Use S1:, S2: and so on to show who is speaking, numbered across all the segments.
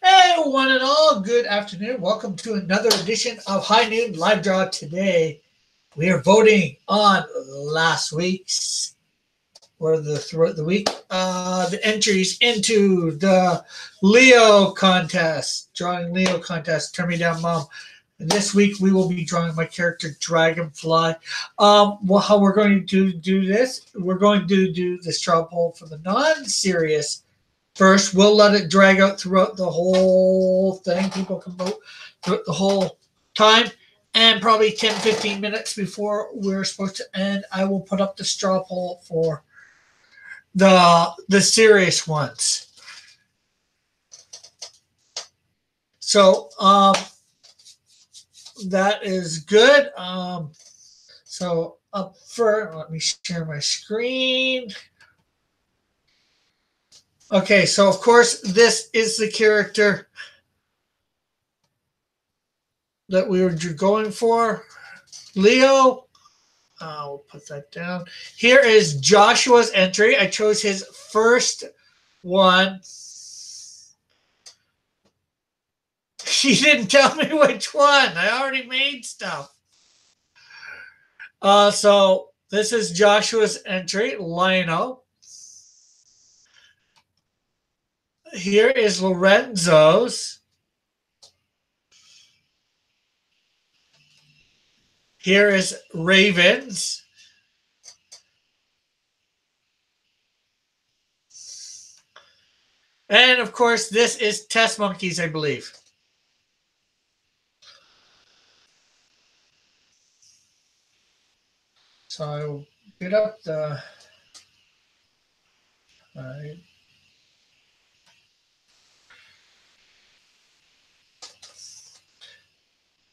S1: Hey, one and all, good afternoon. Welcome to another edition of High Noon Live Draw. Today, we are voting on last week's, or throughout the week, the entries into the Leo contest, drawing Leo contest. Turn me down, Mom. And this week, we will be drawing my character Dragonfly. Well, how we're going to do this? We're going to do the straw poll for the non-serious. First, we'll let it drag out throughout the whole thing. People can vote throughout the whole time. And probably 10, 15 minutes before we're supposed to end, I will put up the straw poll for the serious ones. So that is good. So up first, let me share my screen. Okay, so of course, this is the character that we were going for. Leo. We'll put that down. Here is Joshua's entry. I chose his first one. She didn't tell me which one. I already made stuff. So this is Joshua's entry, Lionel. Here is Lorenzo's. Here is Raven's. And of course, this is Test Monkeys, I believe. So I will get up the.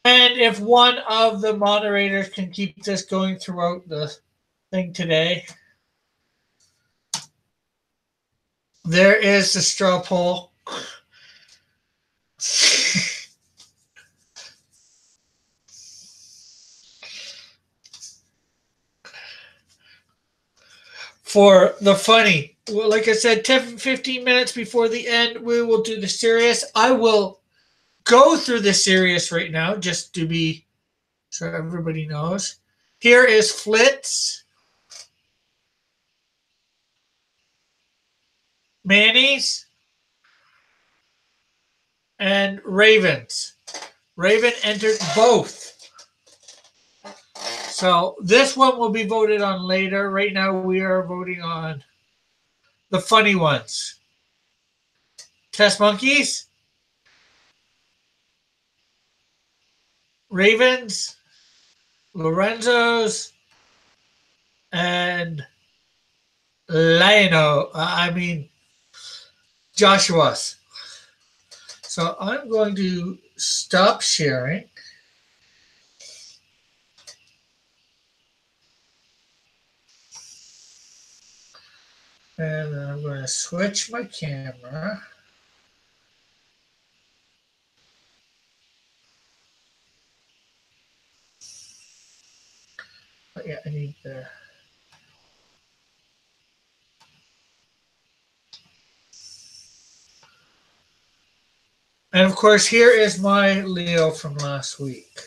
S1: And if one of the moderators can keep this going throughout the thing today, there is the straw poll. For the funny. Well, like I said, 10, 15 minutes before the end, we will do the serious. I will go through the serious right now just to be so everybody knows. Here is Flitz, Manny's, and Ravens. Raven entered both. So this one will be voted on later. Right now we are voting on the funny ones. Test Monkeys, Ravens, Lorenzo's, and Joshua's. So I'm going to stop sharing. And then I'm going to switch my camera. But yeah, I need the. And of course, here is my Leo from last week.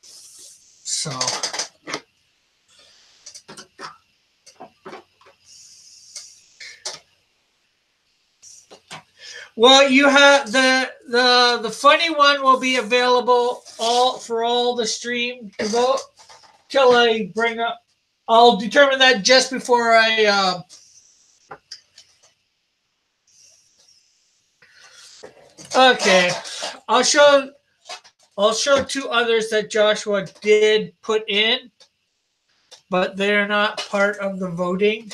S1: So. Well, you have the funny one will be available for all the stream to vote till I bring up. I'll determine that just before I. Okay, I'll show two others that Joshua did put in, but they're not part of the voting.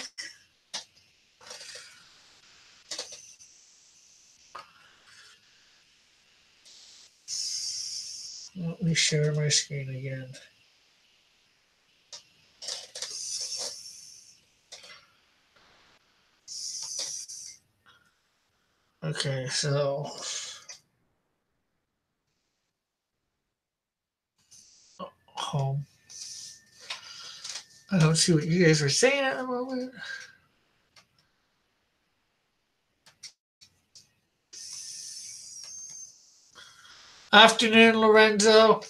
S1: Let me share my screen again. Okay, so home. I don't see what you guys were saying at the moment. Afternoon, Lorenzo.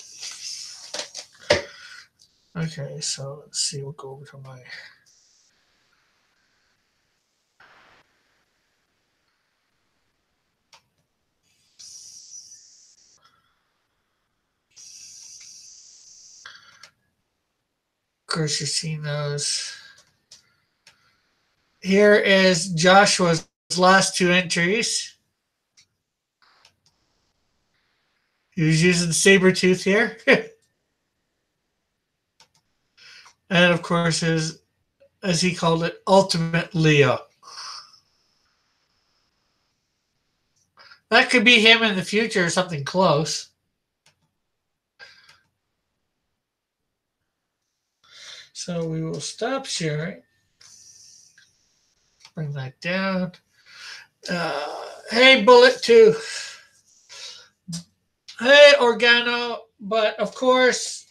S1: Okay, so let's see. We'll go over to my. Of course, you've seen those. Here is Joshua's last two entries. He was using Sabretooth here. And of course, his, as he called it, Ultimate Leo. That could be him in the future or something close. So we will stop sharing. Bring that down. Hey, Bullet 2. Hey, Organo. But of course,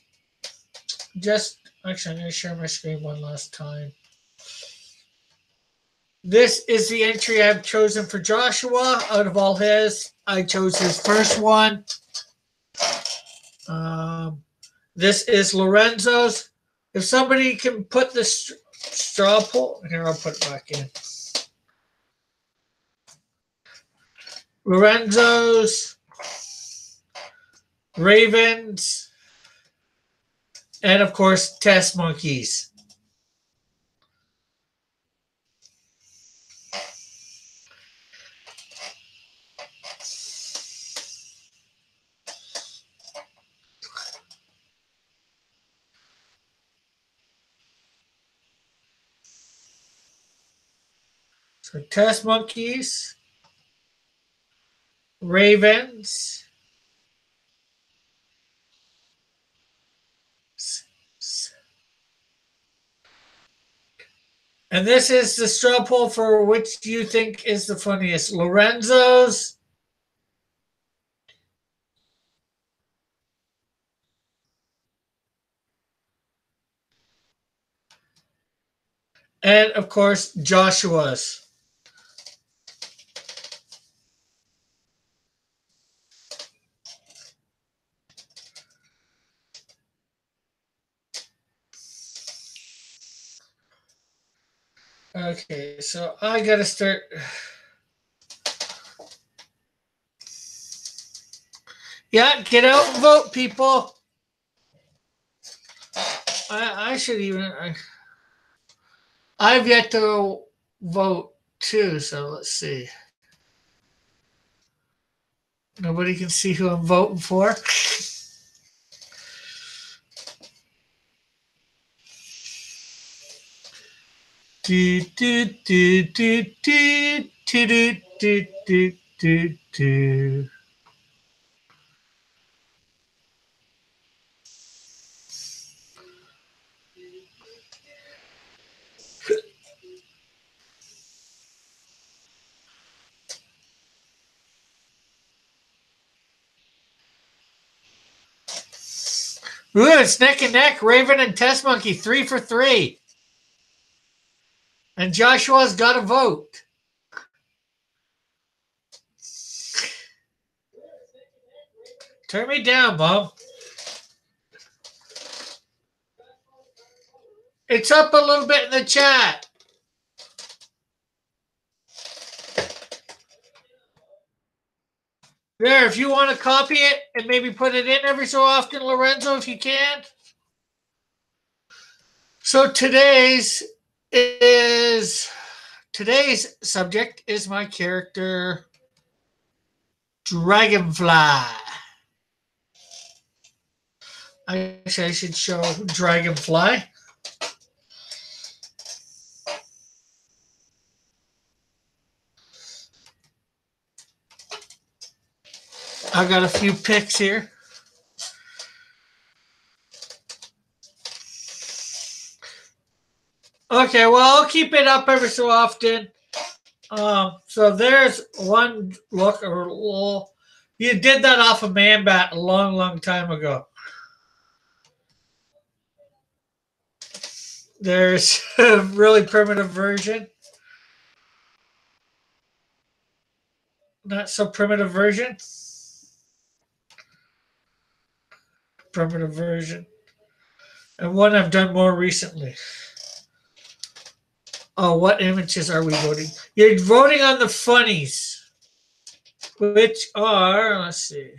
S1: just actually, I'm going to share my screen one last time. This is the entry I've chosen for Joshua. Out of all his, I chose his first one. This is Lorenzo's. If somebody can put the straw poll, here, I'll put it back in. Lorenzo's, Ravens, and of course, Test Monkeys. So Test Monkeys, Ravens, and this is the straw poll for which do you think is the funniest, Lorenzo's, and of course Joshua's. Okay, so I gotta start. Yeah, get out and vote, people. I should even. I've yet to vote too, so let's see. Nobody can see who I'm voting for. Do do do do do do do do do do. Ooh, it's neck and neck. Raven and Test Monkey, 3 for 3. And Joshua's got a vote. Turn me down, Mom. It's up a little bit in the chat. There, if you want to copy it and maybe put it in every so often, Lorenzo, if you can. So today's subject is my character Dragonfly. Actually, I should show Dragonfly. I've got a few pics here. Okay, well, I'll keep it up every so often. So there's one look. You did that off of Man-Bat a long, long time ago. There's a really primitive version. Not so primitive version. primitive version. And one I've done more recently. Oh, what images are we voting? You're voting on the funnies, which are, let's see,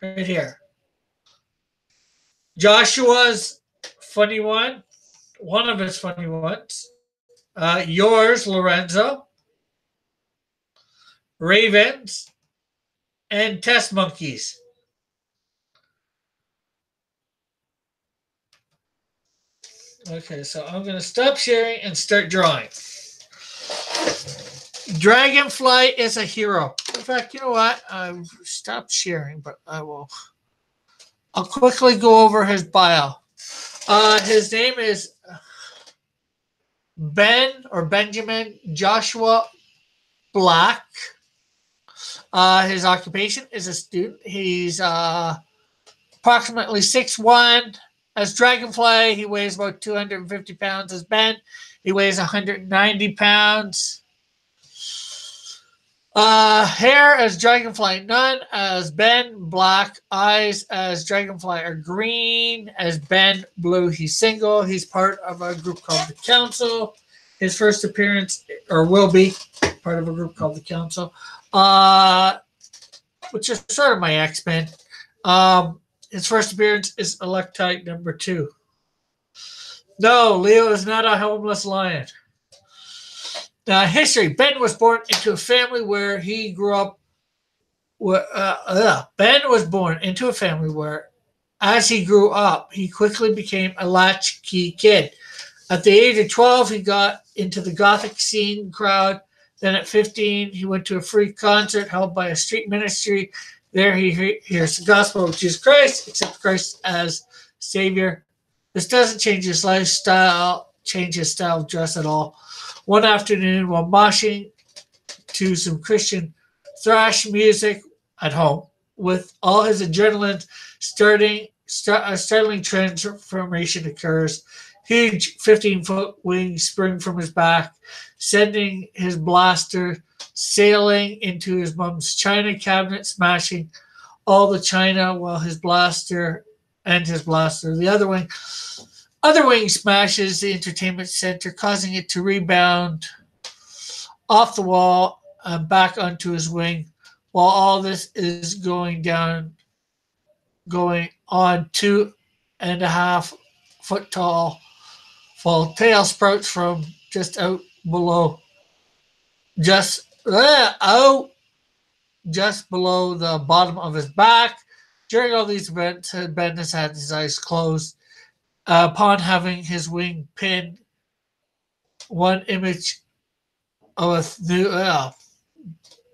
S1: right here. Joshua's funny one of his funny ones. Yours, Lorenzo. Ravens, and test monkeys. Okay, so I'm going to stop sharing and start drawing. Dragonfly is a hero. In fact, you know what? I've stopped sharing, but I'll quickly go over his bio. His name is Benjamin Joshua Black. His occupation is a student. He's approximately 6'1". As Dragonfly, he weighs about 250 pounds. As Ben, he weighs 190 pounds. Hair as Dragonfly, none. As Ben, black. Eyes as Dragonfly are green. As Ben, blue. He's single. He's part of a group called the Council. His first appearance, or will be, part of a group called the Council, which is sort of my X-Men. His first appearance is Electite number 2. No, Leo is not a homeless lion. History. Ben was born into a family where he grew up. Ben was born into a family where, as he grew up, he quickly became a latchkey kid. At the age of 12, he got into the Gothic scene crowd. Then at 15, he went to a free concert held by a street ministry. There he hears the gospel of Jesus Christ, accepts Christ as Savior. This doesn't change his lifestyle, change his style of dress at all. One afternoon, while moshing to some Christian thrash music at home, with all his adrenaline a startling transformation occurs. Huge 15-foot wings spring from his back, sending his blaster sailing into his mom's china cabinet, smashing all the china while his blaster. The other wing smashes the entertainment center, causing it to rebound off the wall and back onto his wing. While all this is going on, 2.5-foot tall tail sprouts from just out below, just below the bottom of his back. During all these events, Ben has had his eyes closed. Upon having his wing pinned, one image of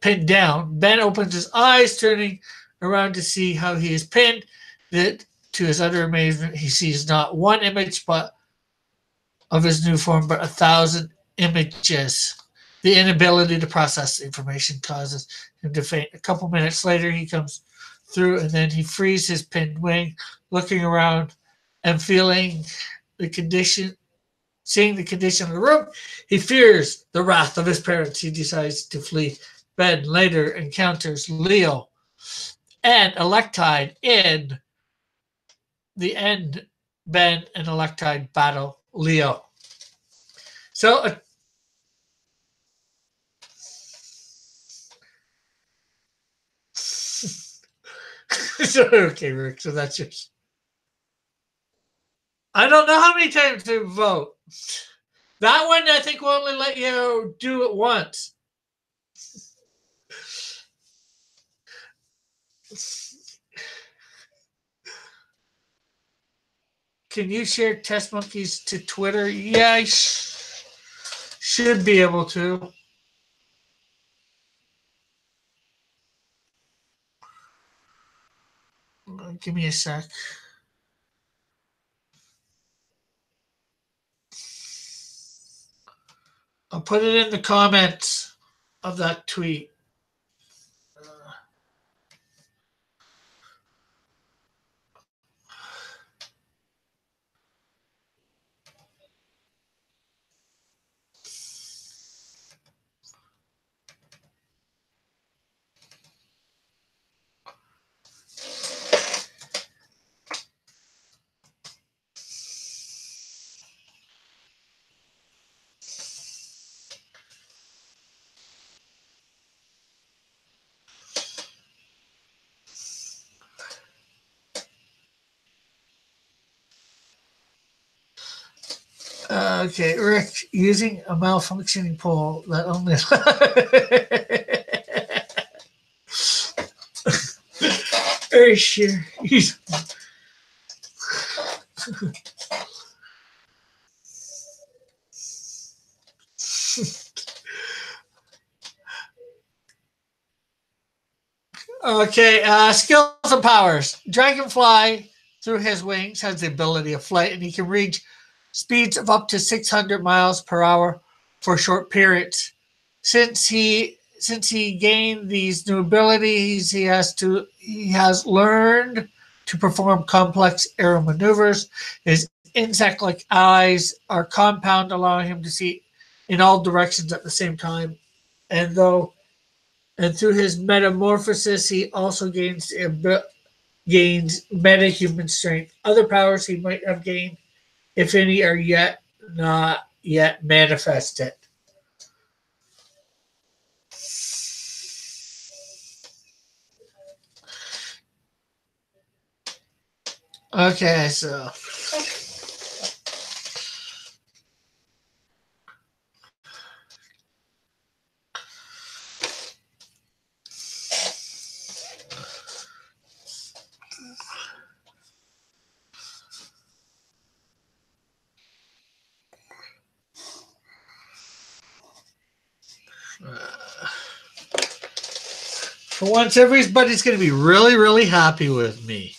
S1: pinned down, Ben opens his eyes, turning around to see how he is pinned. That, to his utter amazement, he sees not one image of his new form, but 1,000 images. The inability to process the information causes him to faint. A couple minutes later, he comes through, and then he frees his pinned wing, looking around and seeing the condition of the room. He fears the wrath of his parents. He decides to flee. Ben later encounters Leo and Electide in the end. Ben and Electide battle Leo. So okay, Rick. So that's yours. I don't know how many times to vote. That one I think will only let you do it once. Can you share test monkeys to Twitter? Yeah, I should be able to. Give me a sec. I'll put it in the comments of that tweet. Okay, Rick, using a malfunctioning pole that only. Oh, sure. Okay, skills and powers. Dragonfly, through his wings, has the ability of flight, and he can reach speeds of up to 600 miles per hour for short periods. Since he gained these new abilities, he has learned to perform complex aerial maneuvers. His insect-like eyes are compound, allowing him to see in all directions at the same time. And though and through his metamorphosis, he also gains metahuman strength. Other powers he might have gained, if any, are yet not yet manifested. Okay, so for once, everybody's going to be really, really happy with me.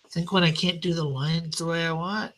S1: I think when I can't do the lines the way I want.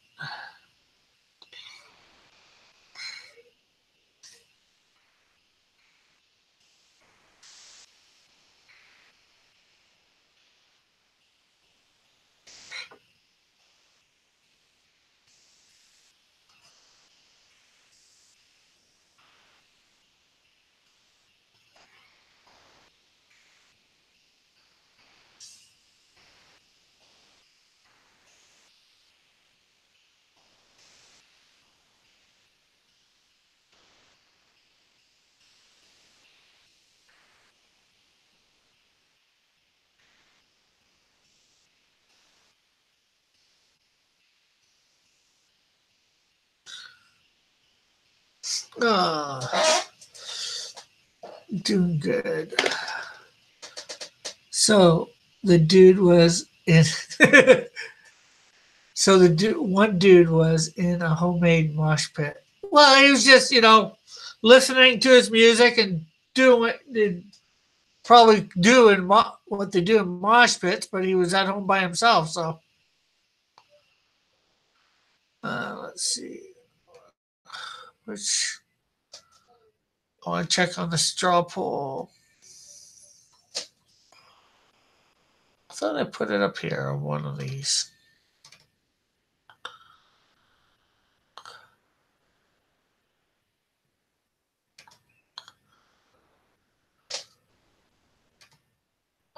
S1: Oh, doing good. So the dude was in. So one dude was in a homemade mosh pit. Well, he was just, listening to his music and doing what they probably do in what they do in mosh pits, but he was at home by himself. So let's see, which I want to check on the straw poll. I thought I put it up here on one of these.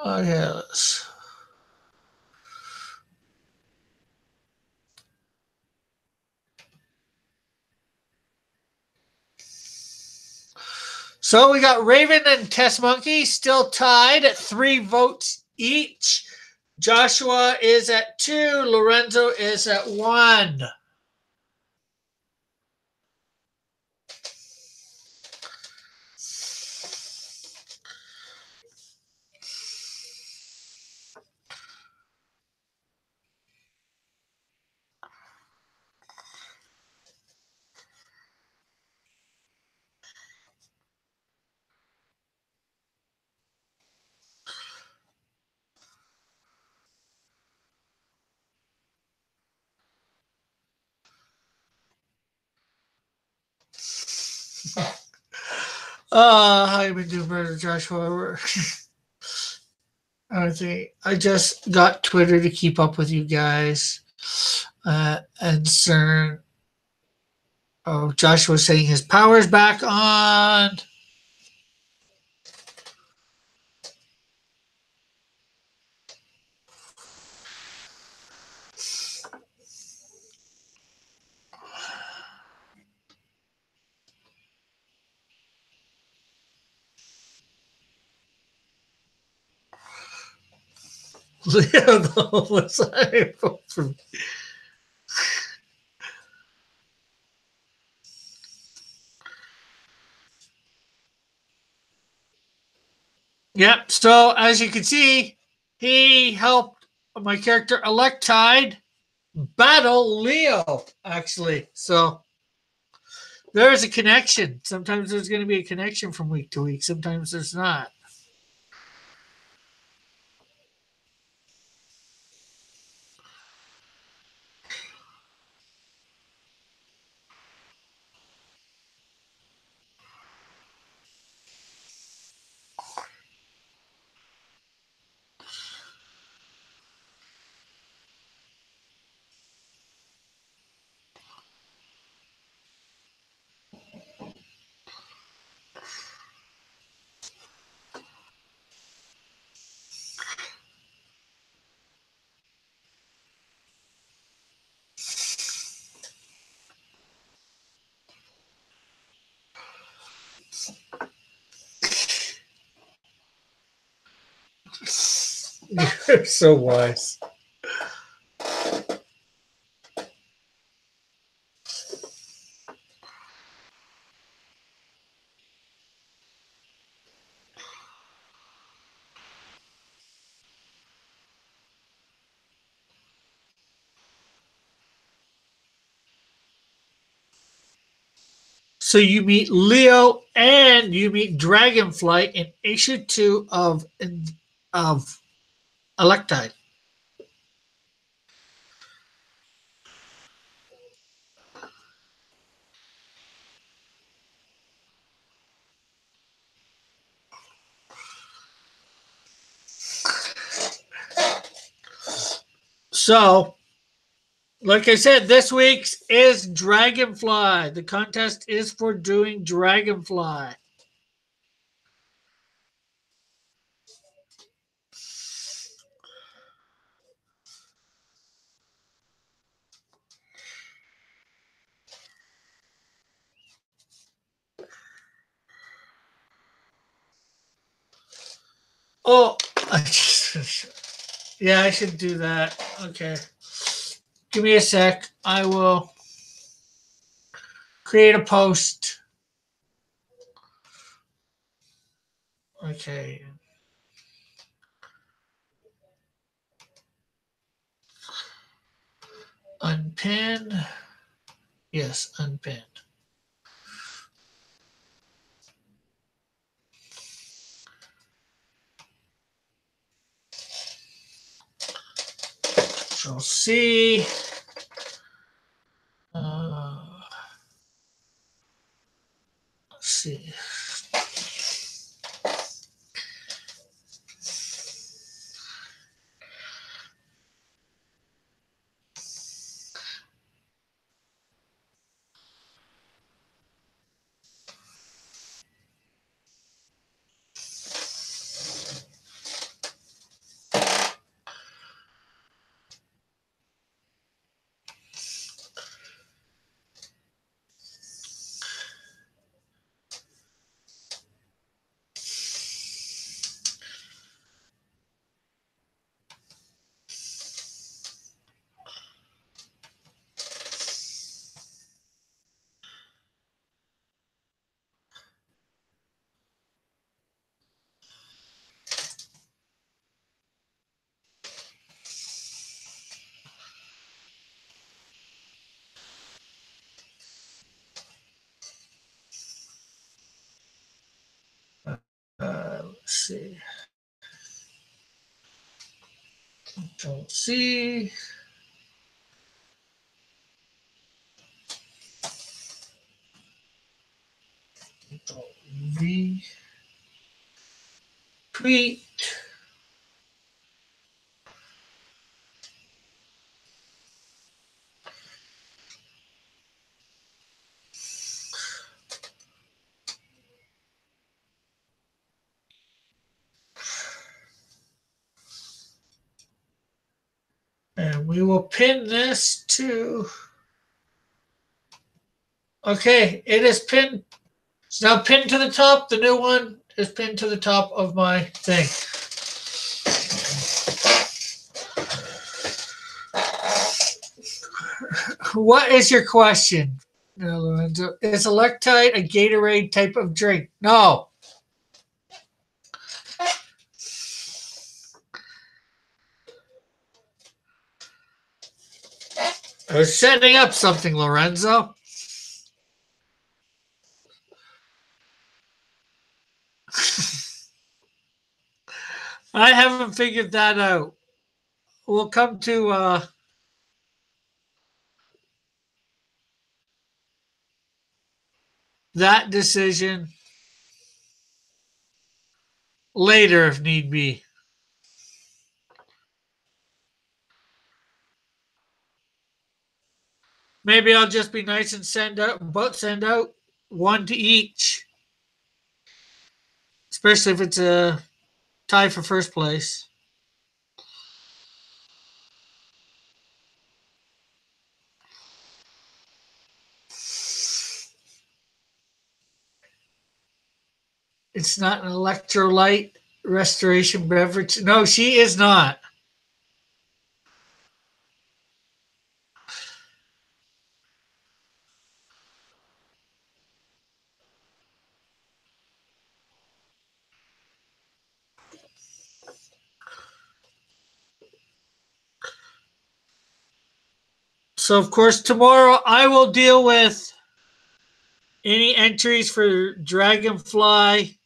S1: Oh, yes. So we got Raven and Test Monkey still tied at 3 votes each. Joshua is at 2. Lorenzo is at 1. How you been doing, brother Joshua? I just got Twitter to keep up with you guys. And CERN. Oh, Joshua saying his power's back on. Leo the homeless. I vote for me. Yep. So as you can see, he helped my character Electide battle Leo, actually. So there is a connection. Sometimes there's going to be a connection from week to week. Sometimes there's not. You're so wise. So you meet Leo and you meet Dragonfly in issue 2 of Electide. So, like I said, this week's is Dragonfly. The contest is for doing Dragonfly. Oh, yeah, I should do that. Okay. Give me a sec. I will create a post. Okay. Unpin. Yes, unpinned. Control C. Let's see. Let's see. Control C. Control V. Tweet. And we will pin this to. Okay, it is pinned. It's now pinned to the top. The new one is pinned to the top of my thing. What is your question? Is Electite a Gatorade type of drink? No. I was setting up something, Lorenzo. I haven't figured that out. We'll come to that decision later if need be. Maybe I'll just be nice and send out one to each, especially if it's a tie for first place. It's not an electrolyte restoration beverage. No, she is not. So, of course, tomorrow I will deal with any entries for Dragonfly.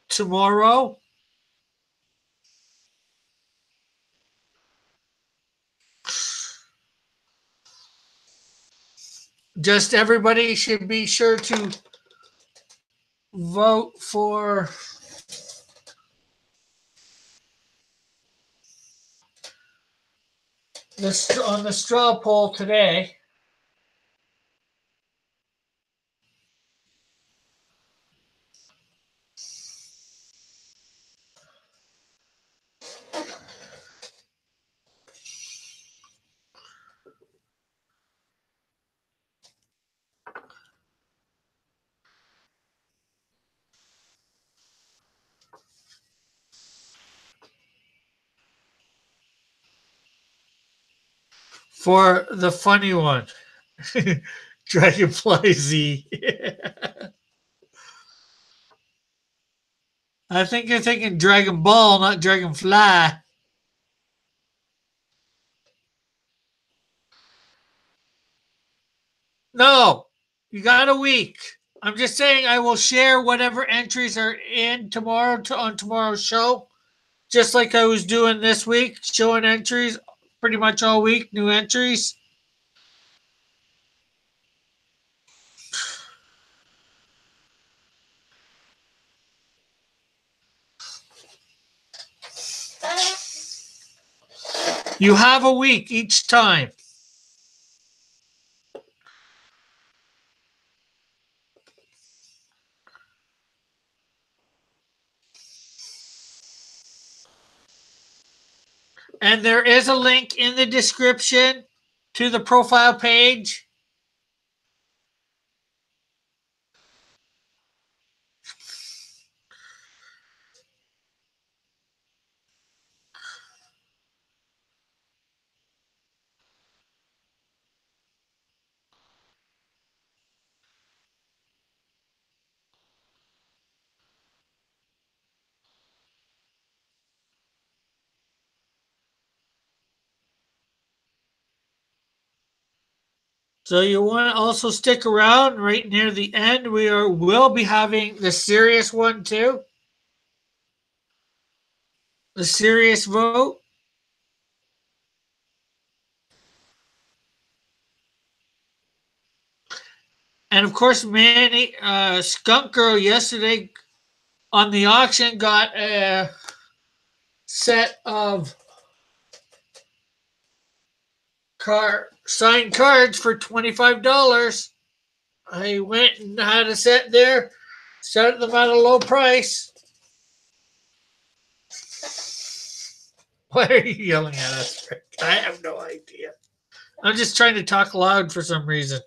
S1: Tomorrow, just everybody should be sure to vote for this on the straw poll today. For the funny one, Dragonfly Z. I think you're thinking Dragon Ball, not Dragonfly. No, you got a week. I'm just saying I will share whatever entries are in tomorrow on tomorrow's show, just like I was doing this week, showing entries pretty much all week, new entries. You have a week each time. And there is a link in the description to the profile page. So you want to also stick around right near the end. Will be having the serious one too. The serious vote. And of course, Manny Skunk Girl yesterday on the auction got a set of signed cards for $25. I went and had a set there, set them at a low price. Why are you yelling at us, Rick? I have no idea. I'm just trying to talk loud for some reason.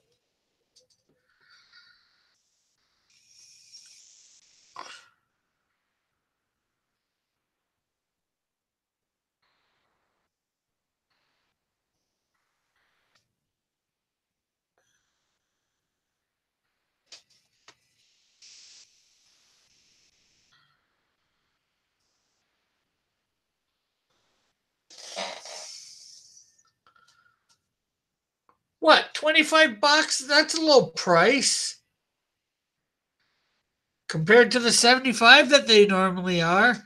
S1: $25, that's a low price compared to the 75 that they normally are.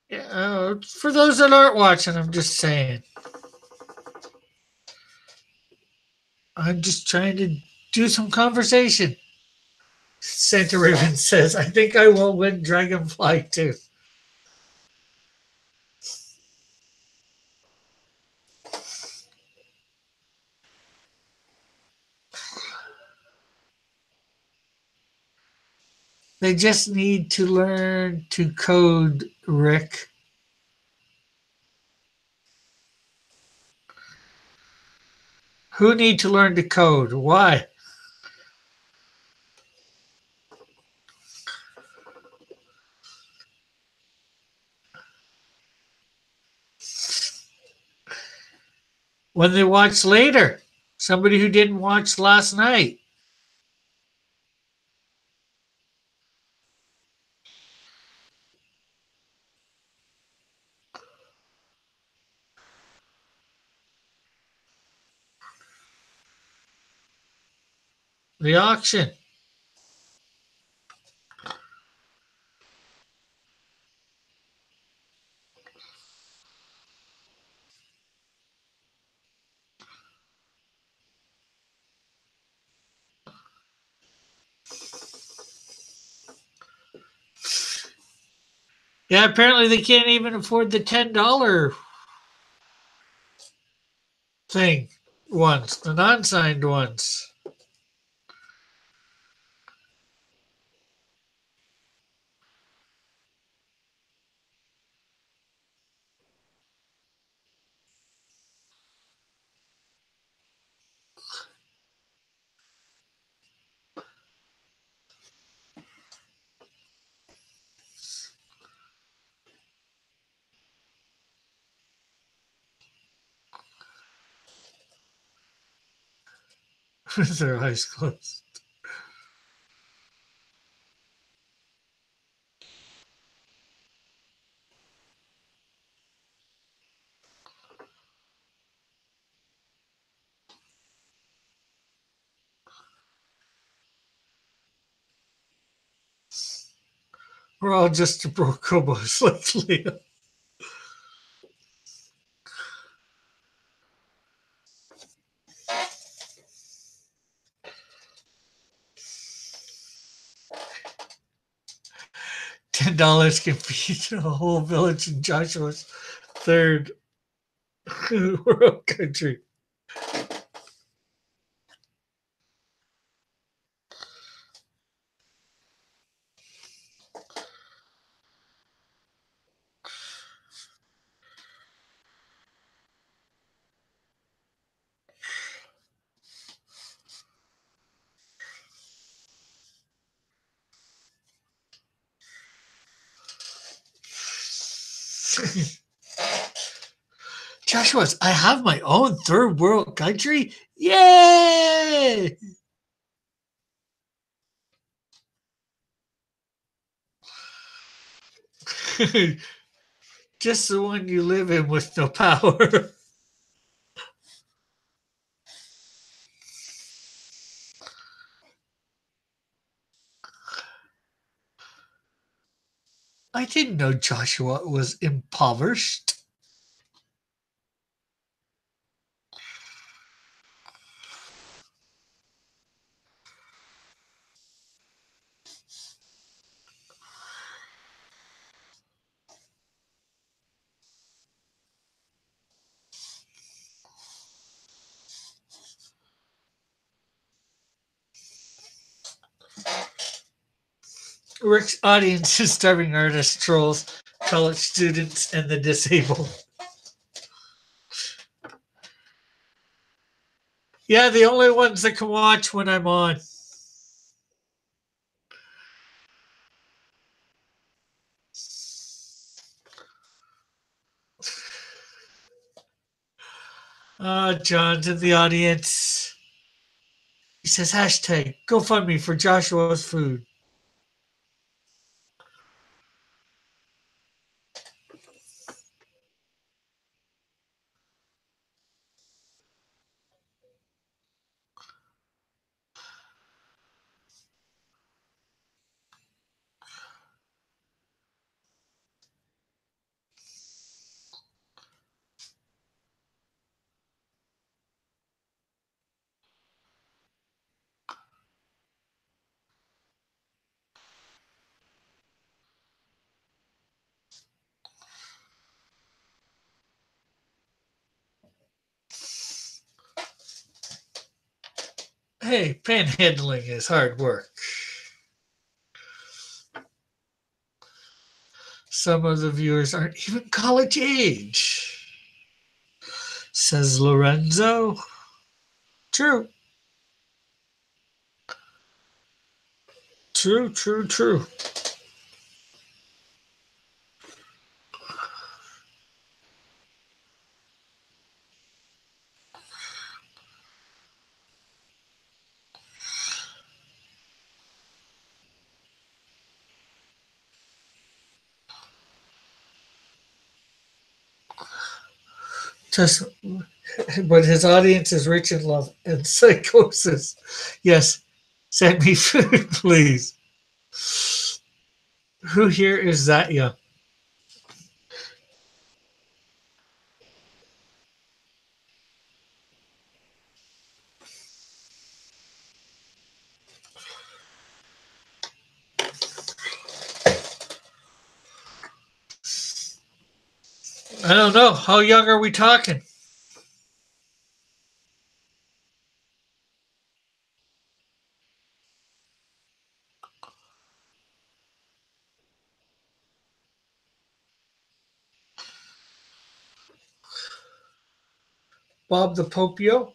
S1: Yeah, for those that aren't watching, I'm just saying. I'm just trying to do some conversation. Santa Raven says, I think I will win Dragonfly too. They just need to learn to code, Rick. Who need to learn to code? Why? When they watch later. Somebody who didn't watch last night. The auction. Yeah, apparently they can't even afford the $10 thing ones, the non-signed ones. With their eyes closed. We're all just broke hobos like Leo. $10 can feed a whole village in Joshua's third world country. Joshua's, I have my own third world country. Yay! Just the one you live in with no power. I didn't know Joshua was impoverished. Rick's audience is starving artists, trolls, college students, and the disabled. Yeah, the only ones that can watch when I'm on. John's in the audience. He says hashtag GoFundMe for Joshua's food. Hey, panhandling is hard work. Some of the viewers aren't even college age, says Lorenzo. True. True. Just, but his audience is rich in love and psychosis. Yes, send me food, please. Who here is that young? I don't know. How young are we talking? Bob the Popio?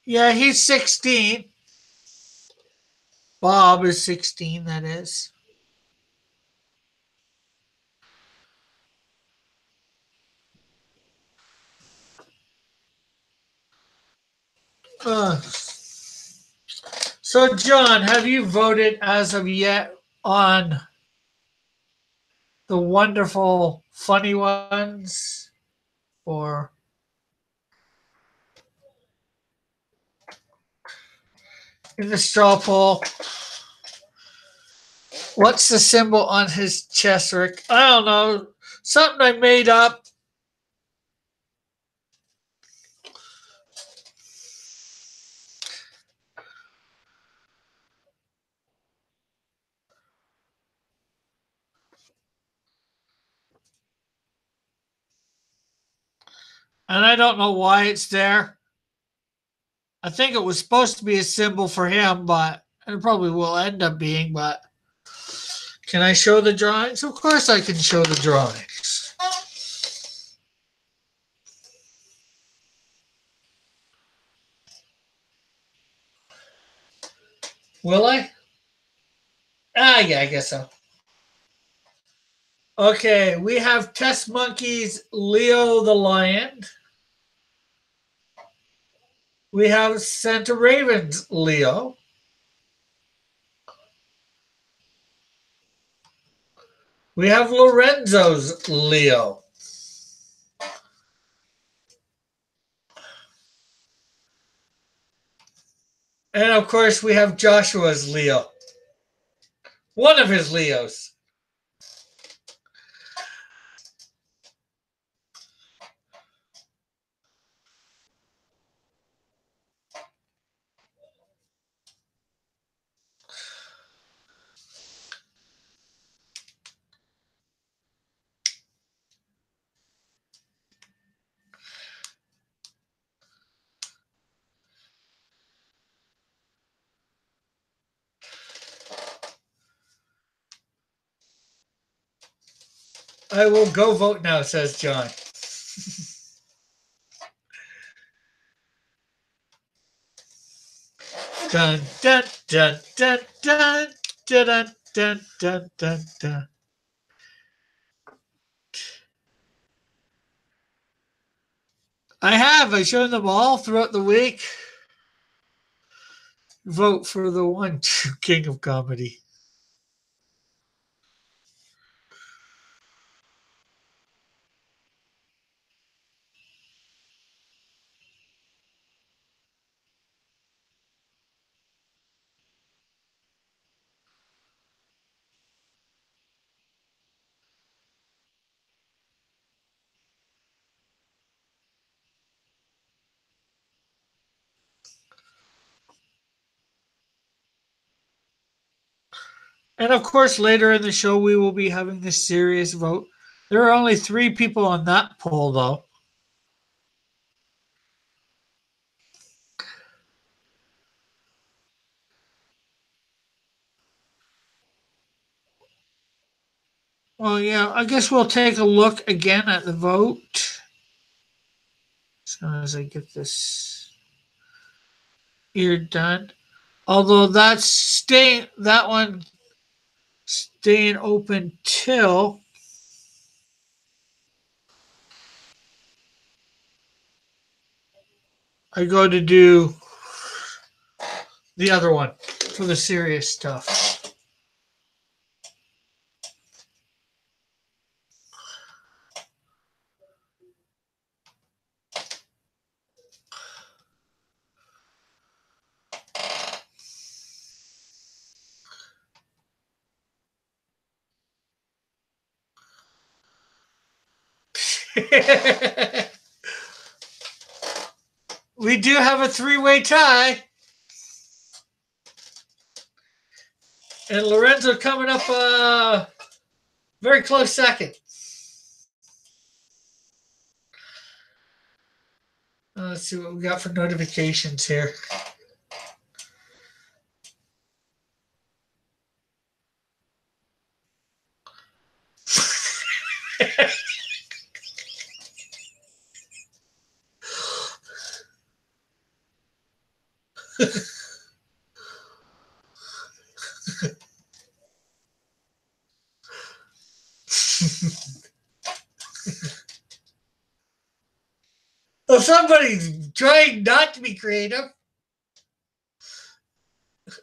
S1: Yeah, he's 16. Bob is 16, that is. So, John, have you voted as of yet on the wonderful funny ones? Or in the straw poll? What's the symbol on his chest, Rick? I don't know. Something I made up. And I don't know why it's there. I think it was supposed to be a symbol for him, but it probably will end up being. But can I show the drawings? Of course I can show the drawings. Will I? Yeah, I guess so. Okay, we have Test Monkeys, Leo the Lion. We have Santa Raven's Leo. We have Lorenzo's Leo. And of course, we have Joshua's Leo. One of his Leos. I will go vote now, says John. Dun dun dun dun dun dun dun dun dun dun. I have. I showed them all throughout the week. Vote for the one true king of comedy. And of course, later in the show, we will be having the serious vote. There are only 3 people on that poll, though. Well, yeah, I guess we'll take a look again at the vote. As soon as I get this here done. Although that one staying open till I go to do the other one for the serious stuff. We do have a 3-way tie. And Lorenzo coming up very close second. Let's see what we got for notifications here. Well, somebody's trying not to be creative.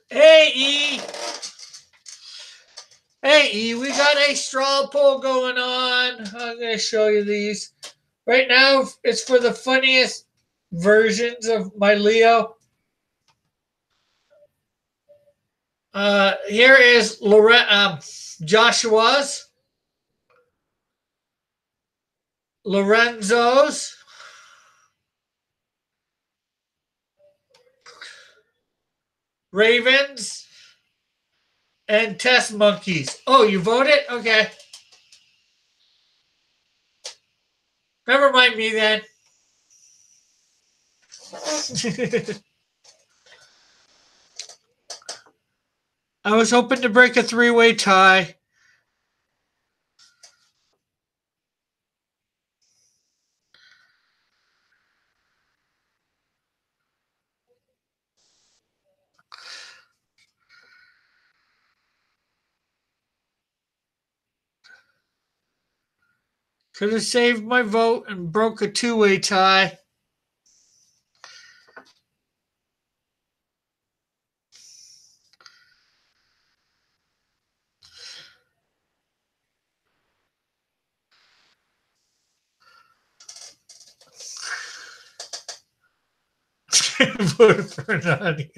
S1: Hey, E. Hey, E, we got a straw poll going on. I'm going to show you these. Right now, it's for the funniest versions of my Leo. Here is Joshua's, Lorenzo's, Ravens, and Test Monkeys. Oh, you voted? Okay. Never mind me then. I was hoping to break a 3-way tie. Could have saved my vote and broke a 2-way tie. Voted for Nani.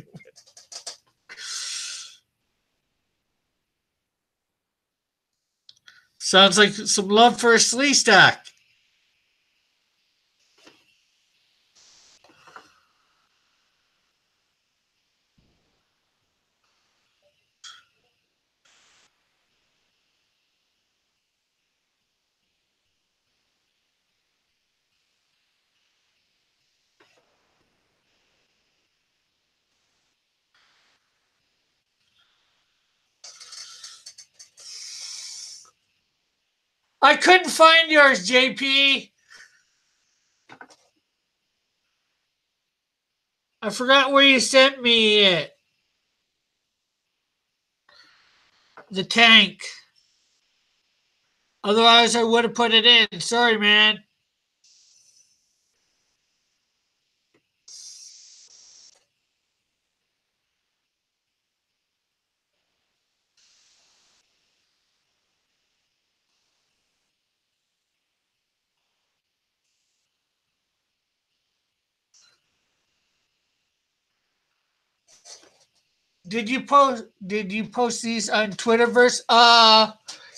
S1: Sounds like some love for a slee stack. I couldn't find yours, JP. I forgot where you sent me it. The tank. Otherwise, I would have put it in. Sorry, man. Did you post these on Twitterverse?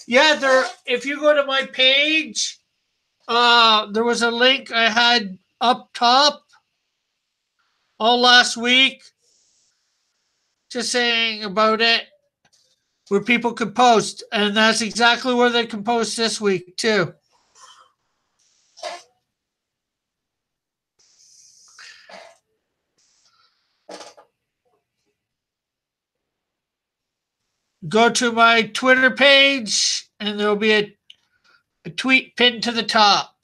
S1: Yeah, there. If you go to my page, there was a link I had up top all last week, just saying about it, where people could post, and that's exactly where they can post this week too. Go to my Twitter page, and there'll be a tweet pinned to the top.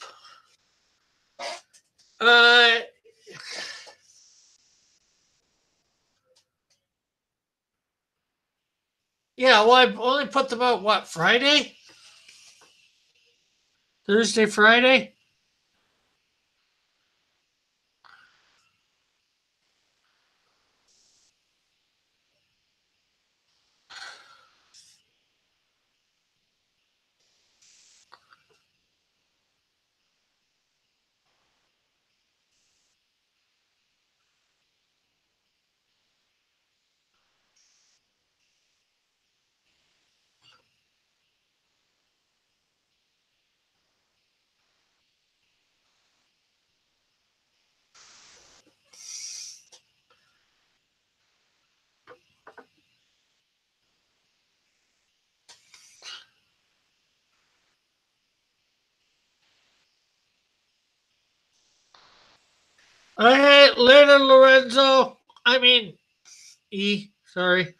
S1: Uh, yeah, well, I've only put them out, what, Friday? Thursday, Friday? Hey, later, Lorenzo. I mean, sorry.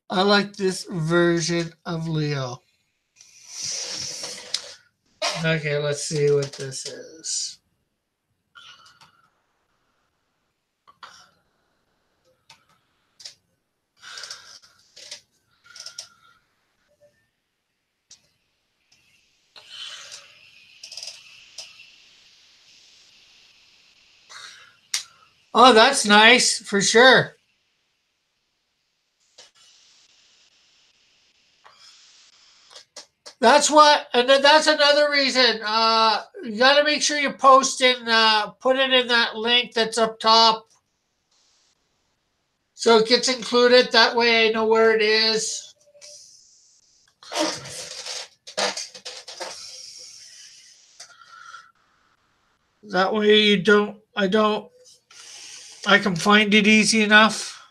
S1: I like this version of Leo. Okay, let's see what this is. Oh, that's nice for sure. That's what, and then that's another reason. You got to make sure you post in, put it in that link that's up top, so it gets included. That way, I know where it is. That way, I can find it easy enough.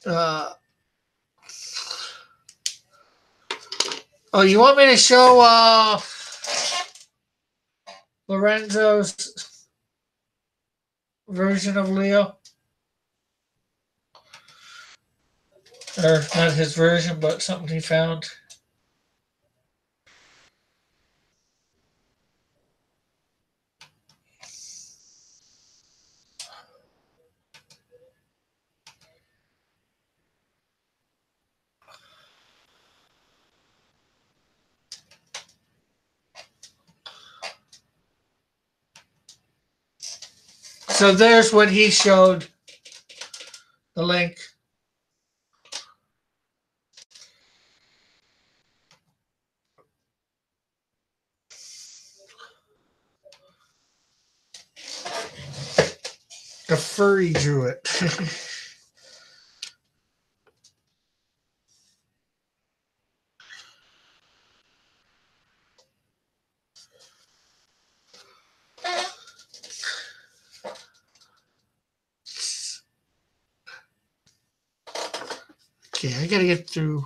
S1: Uh, oh, you want me to show Lorenzo's version of Leo? Or not his version, but something he found. So there's what he showed, the link. The furry drew it. Okay, I gotta get through.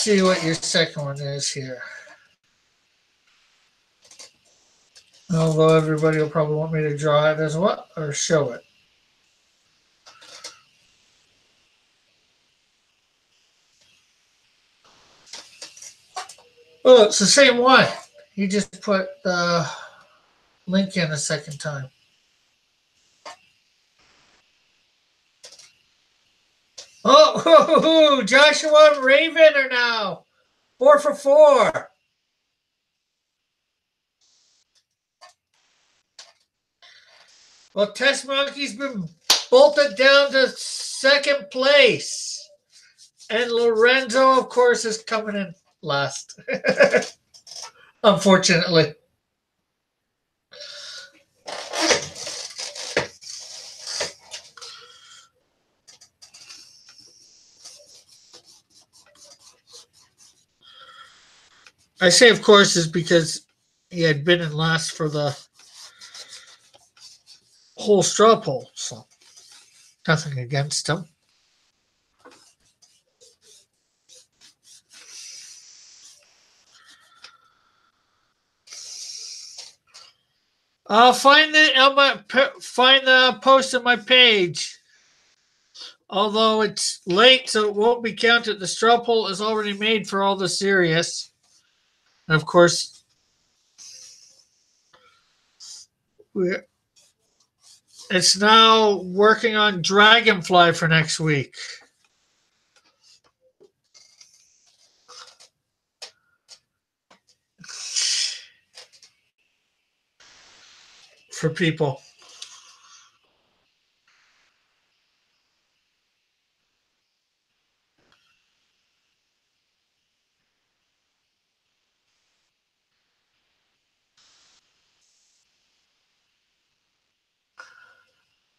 S1: see what your second one is here. Although everybody will probably want me to draw it as what or show it. Oh, it's the same one. You just put the link in a second time. Oh, Joshua and Raven are now 4 for 4. Well, Test Monkey's been bolted down to second place. And Lorenzo, of course, is coming in last. Unfortunately. I say, of course, is because he had been in last for the whole straw poll. So nothing against him. I'll find the post on my page. Although it's late, so it won't be counted. The straw poll is already made for all the serious. And of course, it's now working on Dragonfly for next week. For people.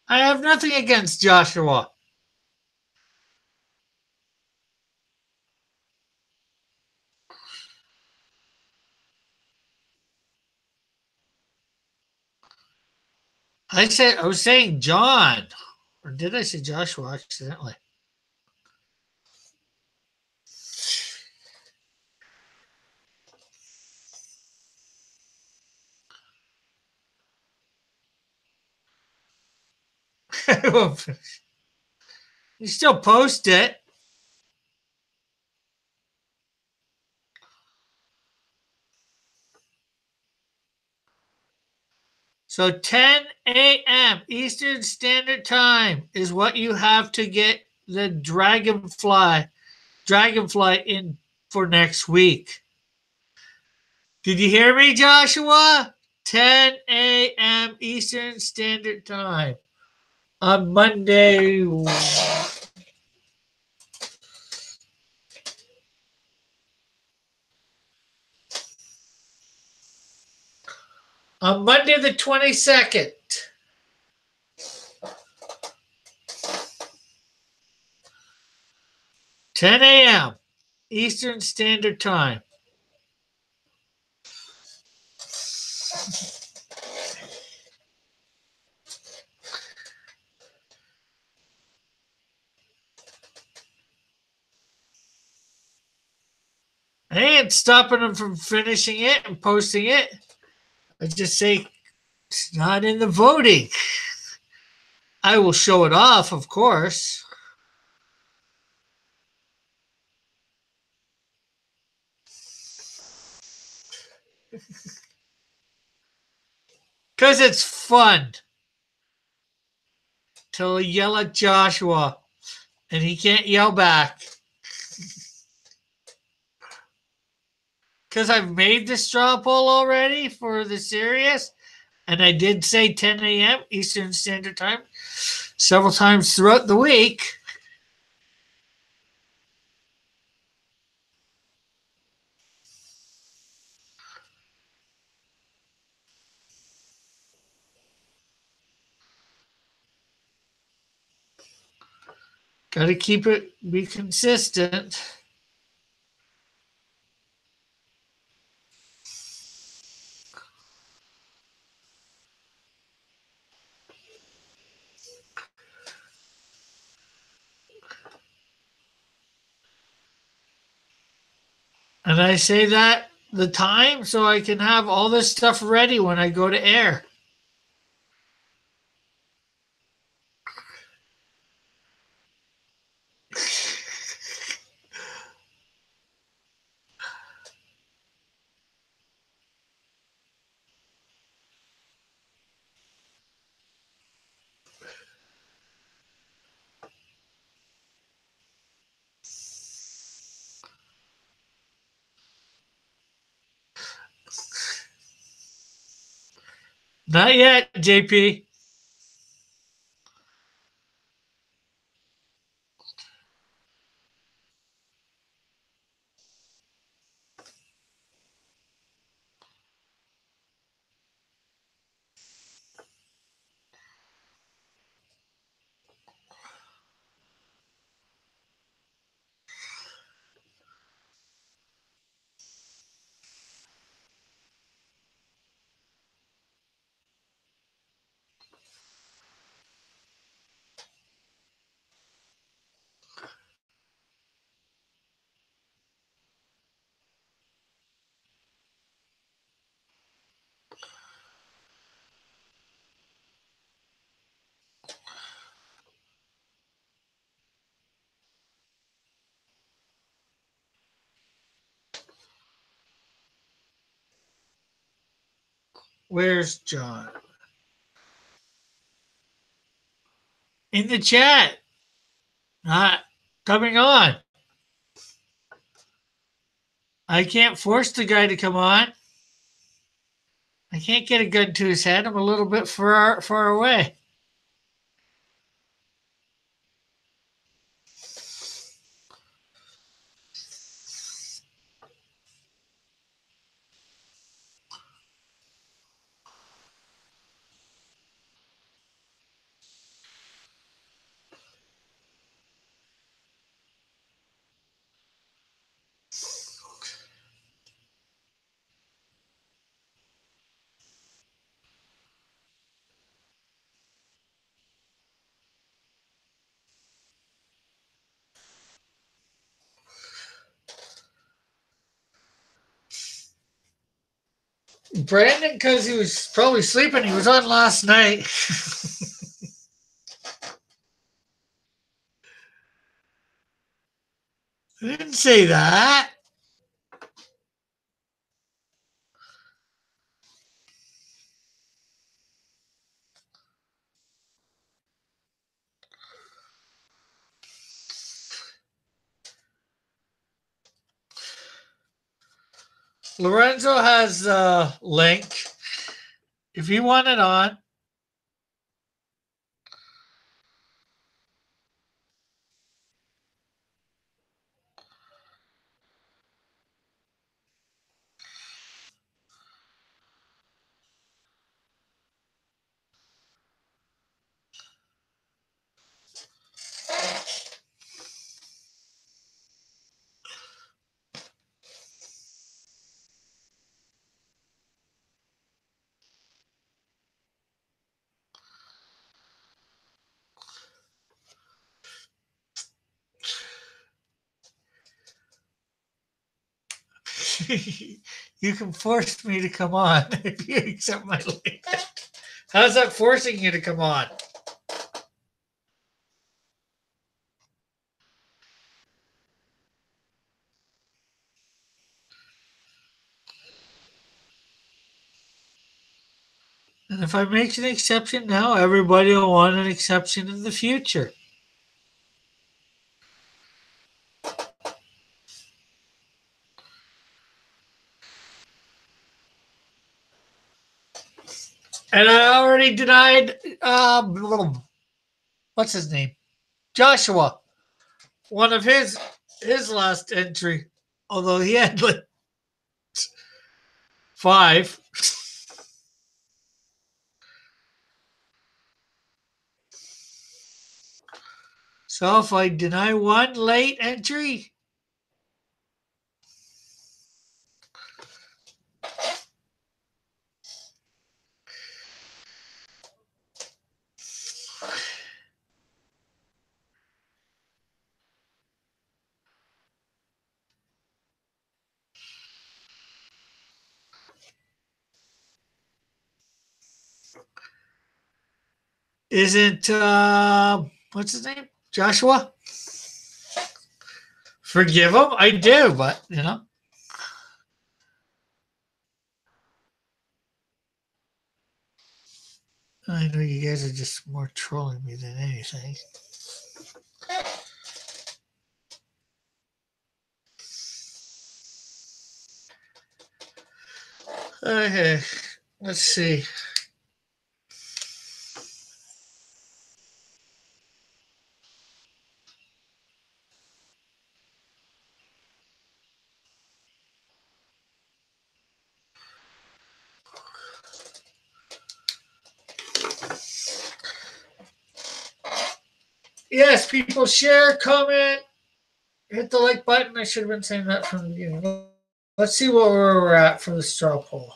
S1: I have nothing against Joshua. I was saying John. Or did I say Joshua accidentally? You still post it. So 10 a.m. Eastern Standard Time is what you have to get the Dragonfly in for next week. Did you hear me, Joshua? 10 a.m. Eastern Standard Time on Monday. On Monday the 22nd. $10 a.m. Eastern Standard Time. I ain't stopping them from finishing it and posting it. I just say it's not in the voting. I will show it off, of course. Because it's fun to yell at Joshua and he can't yell back. Because I've made the straw poll already for the serious, and I did say 10 a.m. Eastern Standard Time several times throughout the week. Got to be consistent. And I say that the time so I can have all this stuff ready when I go to air. Not yet, JP. Where's John? In the chat. Not coming on. I can't force the guy to come on. I can't get a gun to his head. I'm a little bit far away. Brandon, because he was probably sleeping. He was on last night. I didn't say that. Lorenzo has a link. If you want it on, you can force me to come on if you accept my link. How's that forcing you to come on? And if I make an exception now, everybody will want an exception in the future. And I already denied, what's his name? Joshua. One of his last entry, although he had like 5. So if I deny one late entry, Isn't what's his name? Joshua? Forgive him? I do, but you know. I know you guys are just more trolling me than anything. Okay, let's see. Yes, people share, comment, hit the like button. I should have been saying that from the beginning. Let's see where we're at for the straw poll.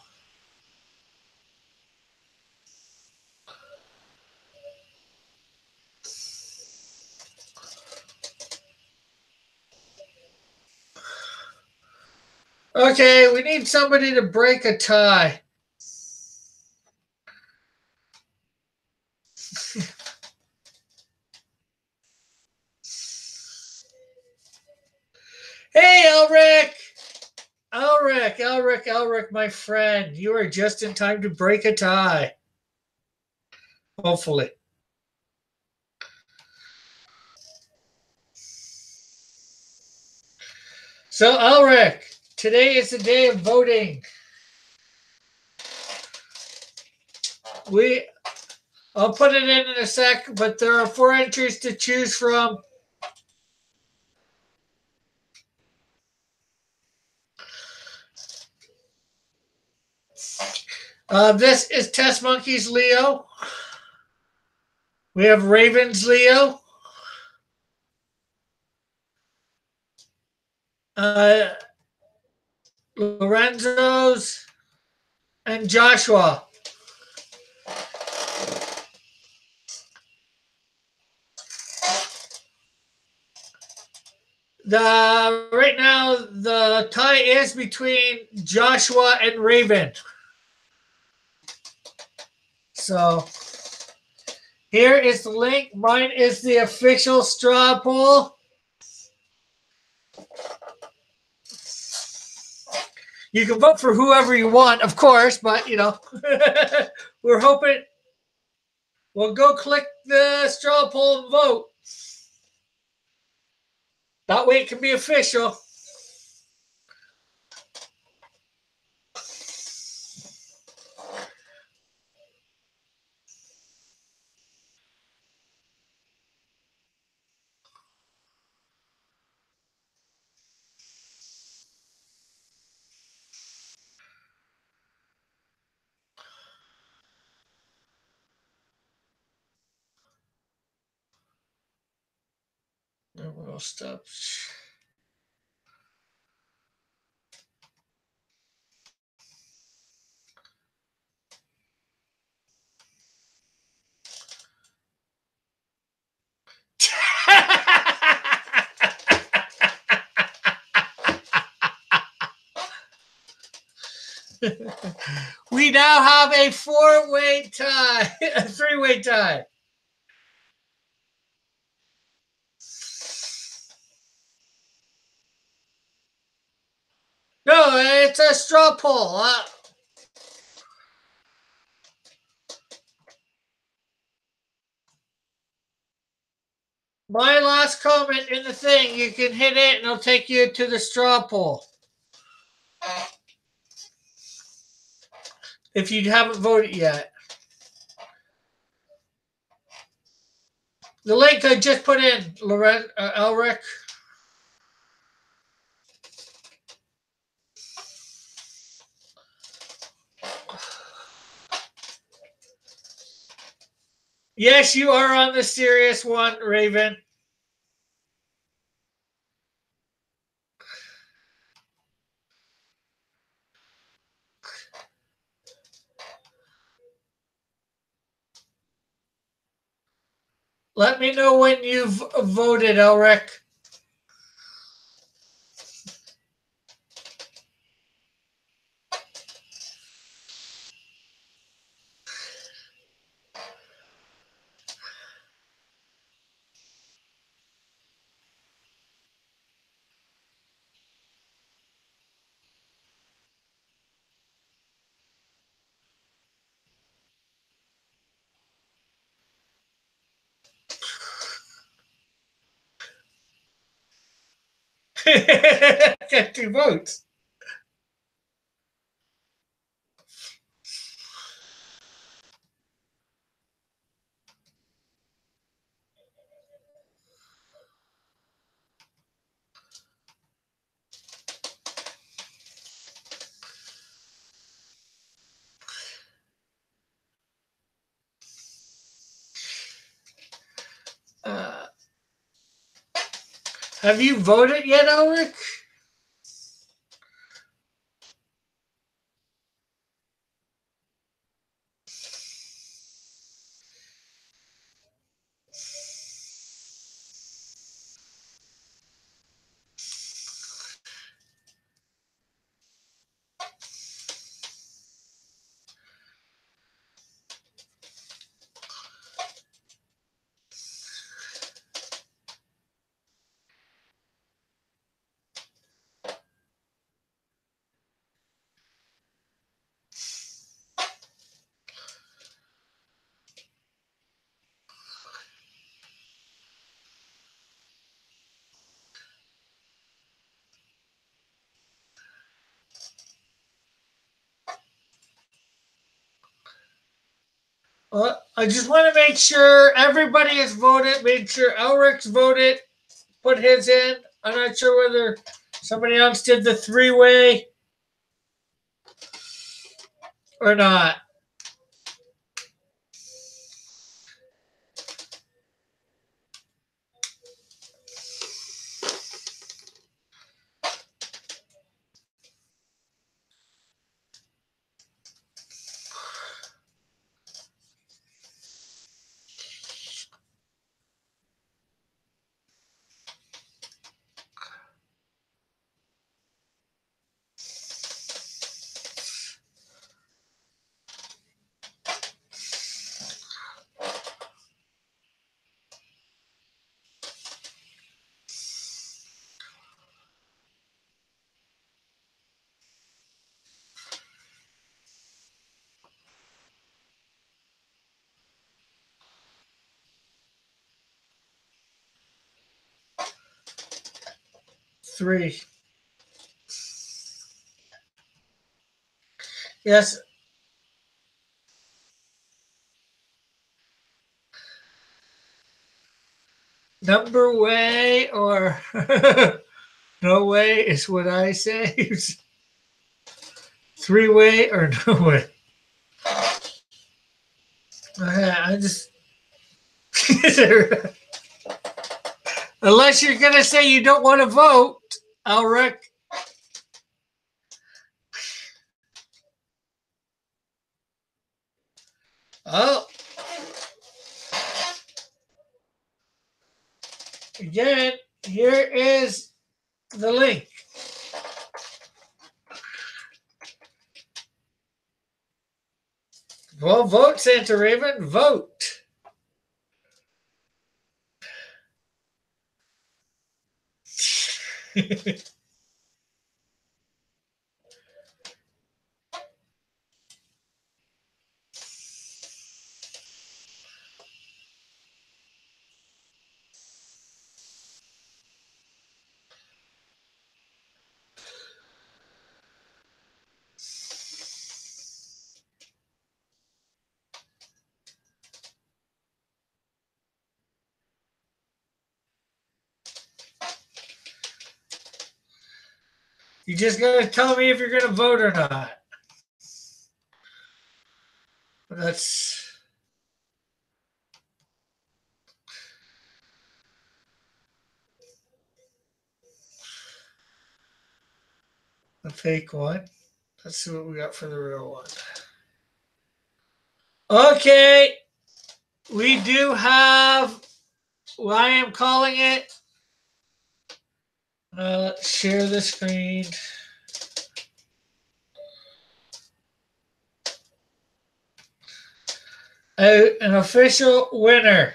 S1: Okay, we need somebody to break a tie. Hey, Elric! Elric, my friend. You are just in time to break a tie. Hopefully. So, Elric, today is the day of voting. I'll put it in a sec, but there are 4 entries to choose from. This is Test Monkeys Leo. We have Ravens Leo. Lorenzo's and Joshua. Right now the tie is between Joshua and Raven. So here is the link. Mine is the official straw poll. You can vote for whoever you want, of course, but you know, we're hoping. Well, go click the straw poll and vote. That way it can be official. We'll stop. We now have a 4-way tie, a 3-way tie. No, it's a straw poll. My last comment in the thing, you can hit it and it'll take you to the straw poll. If you haven't voted yet. The link I just put in, Elric. Yes, you are on the serious one, Raven. Let me know when you've voted, Elric. Got 2 votes. Have you voted yet, Ulrich? Well, I just want to make sure everybody has voted. Made sure Ulrich's voted, put his in. I'm not sure whether somebody else did the 3-way or not. Three. Yes. Number way or no way is what I say. 3-way or no way. I just unless you're gonna say you don't want to vote, Ulrich. Oh, again, here is the link. Well, vote, Santa Raven, vote. You just gotta tell me if you're gonna vote or not. That's the fake one. Let's see what we got for the real one. Okay, we do have what I am calling it. Let's share the screen. An official winner.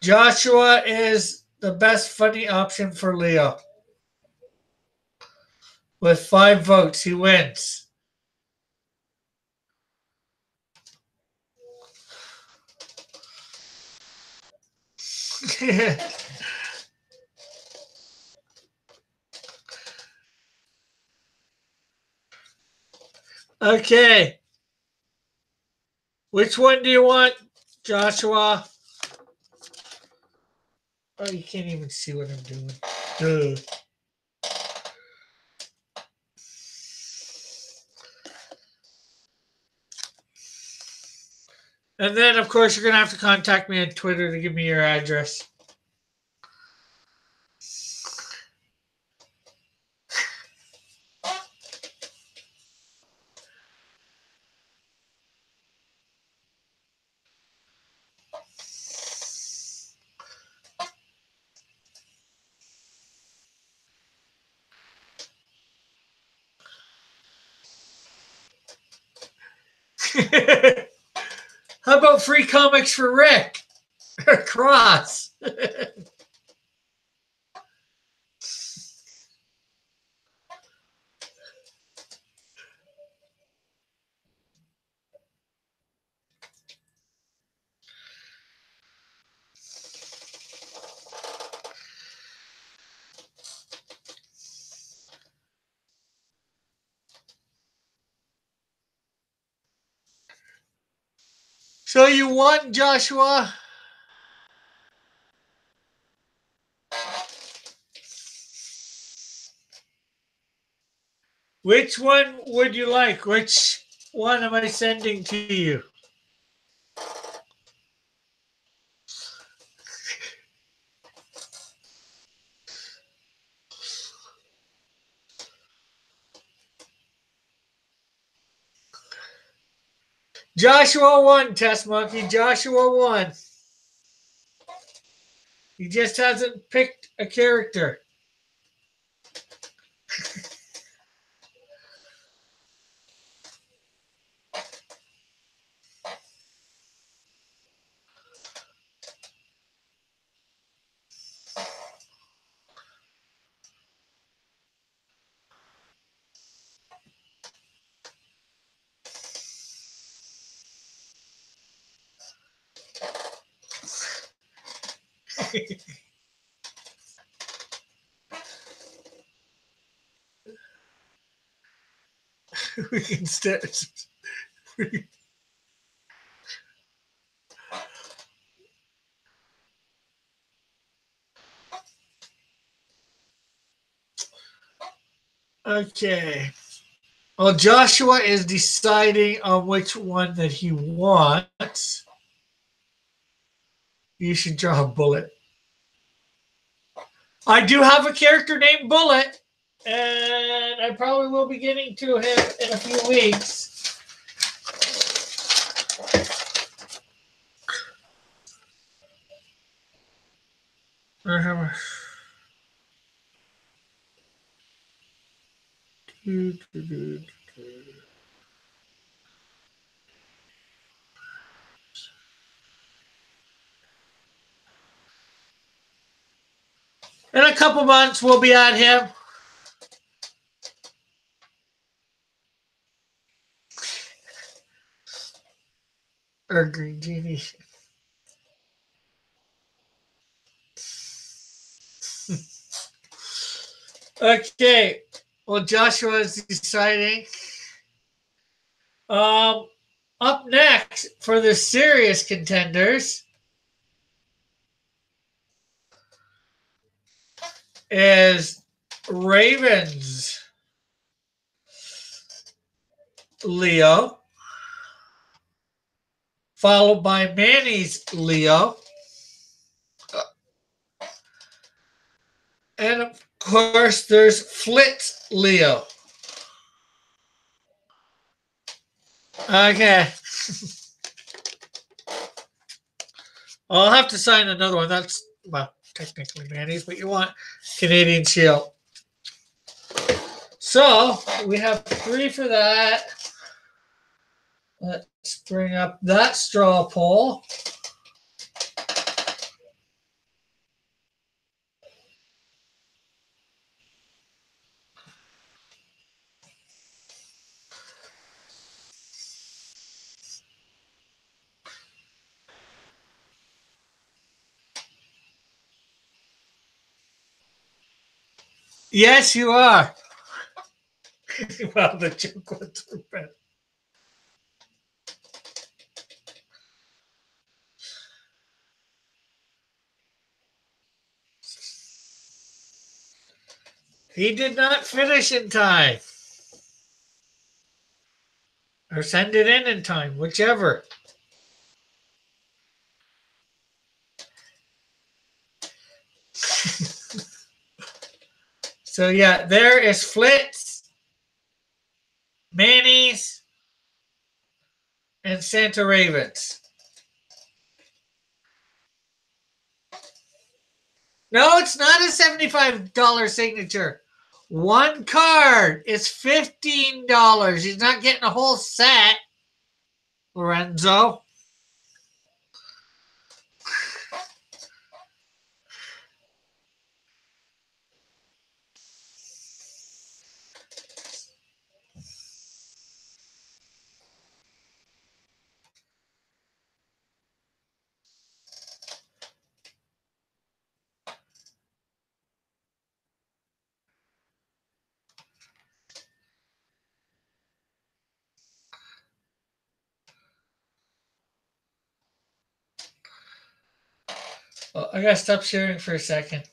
S1: Joshua is the best funny option for Leo. With 5 votes, he wins. Okay. Which one do you want, Joshua? Oh, you can't even see what I'm doing. Duh. And then, of course, you're going to have to contact me on Twitter to give me your address. How about free comics for Rick? Cross. So you won, Joshua. Which one would you like? Which one am I sending to you? Joshua won, Test Monkey. Joshua won. He just hasn't picked a character. We can start. Okay. Well, Joshua is deciding on which one that he wants. You should draw a bullet. I do have a character named Bullet, and I probably will be getting to him in a few weeks. In a couple months, we'll be at him. Or Green Genie. Okay. Well, Joshua is deciding. Up next for the serious contenders is Ravens Leo, followed by Manny's Leo, and of course there's Flit's Leo. Okay. I'll have to sign another one. That's, well, technically Manny's, but you want Canadian Shield. So we have 3 for that. Let's bring up that straw poll. Yes, you are. Well, the joke was better. He did not finish in time. Or send it in time, whichever. So yeah, there is Flitz, Manny's, and Santa Ravens. No, it's not a $75 signature. One card is $15. He's not getting a whole set, Lorenzo. Oh, I gotta stop sharing for a second.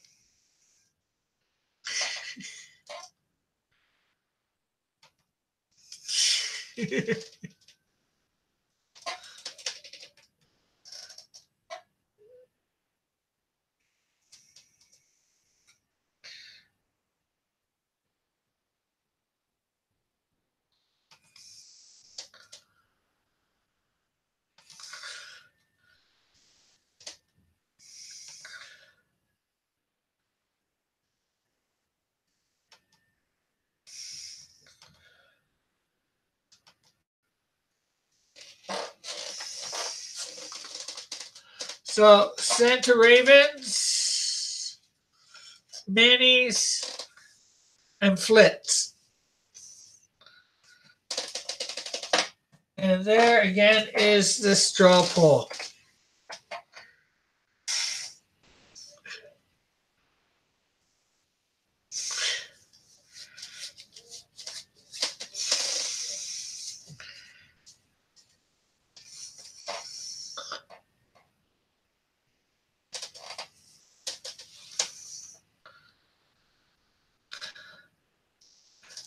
S1: So Santa Ravens, Manny's, and Flitz. And there again is the straw poll.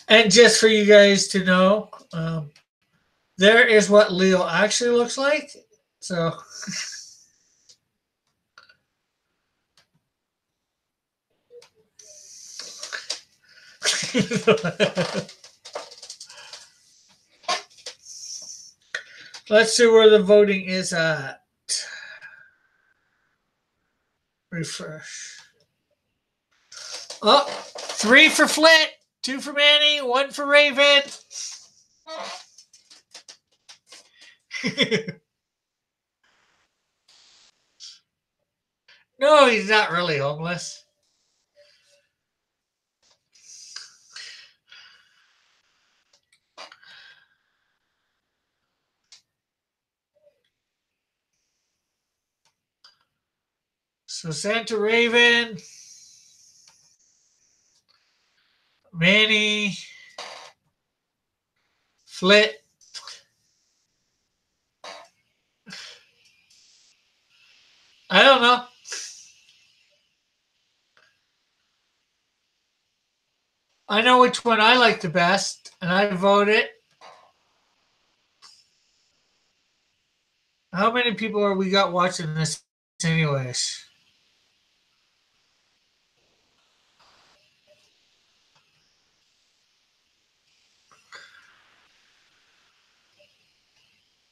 S1: And just for you guys to know, there is what Leo actually looks like. So let's see where the voting is at. Refresh. Oh, 3 for Flit, 2 for Manny, 1 for Raven. No, he's not really homeless. So Santa Raven, Manny, Flit. I don't know. I know which one I like the best, and I vote it. How many people are we got watching this anyways?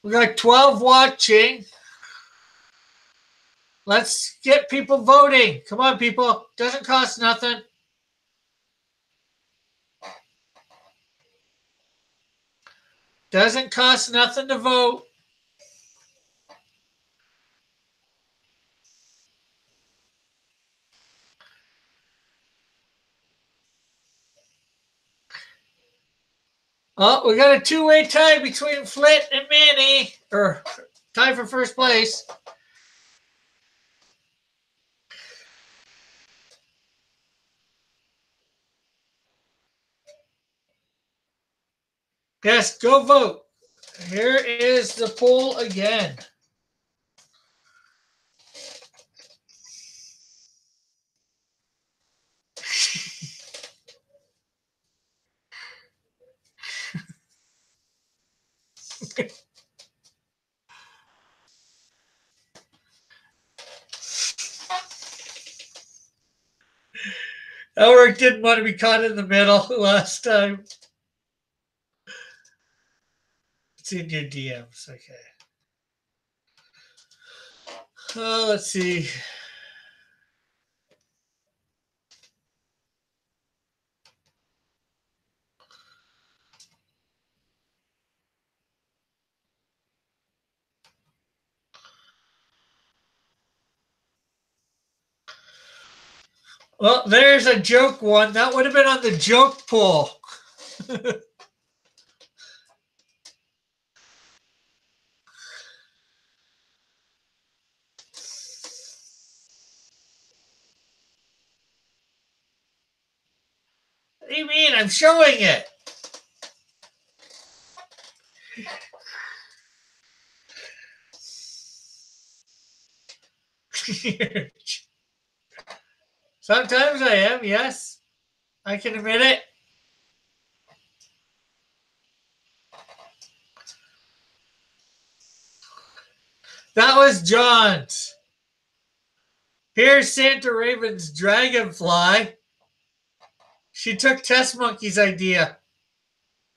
S1: We got 12 watching. Let's get people voting. Come on, people. Doesn't cost nothing. Doesn't cost nothing to vote. Oh, we got a two-way tie between Flit and Manny, or tie for first place. Yes, go vote. Here is the poll again. Elric didn't want to be caught in the middle last time. It's in your DMs. Okay. Let's see. Well, there's a joke one. That would have been on the joke poll. What do you mean? I'm showing it. Sometimes I am, yes. I can admit it. That was John's. Here's Santa Raven's Dragonfly. She took Test Monkey's idea.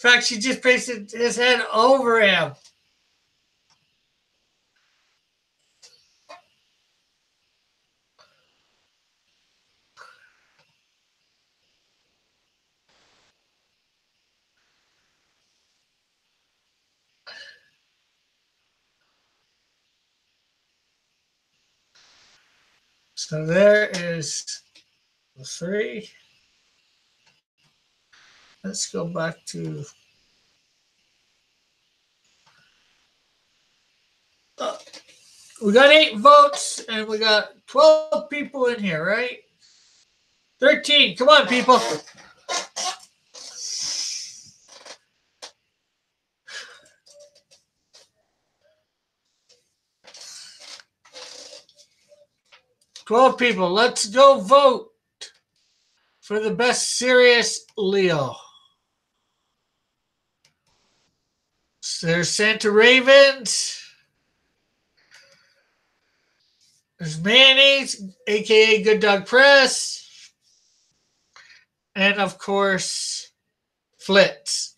S1: In fact, she just pasted his head over him. So there is the 3. Let's go back to... we got 8 votes, and we got 12 people in here, right? 13. Come on, people. $12 people. Let's go vote for the best serious Leo. So there's Santa Ravens. There's Mayonnaise, a.k.a. Good Dog Press. And, of course, Flitz.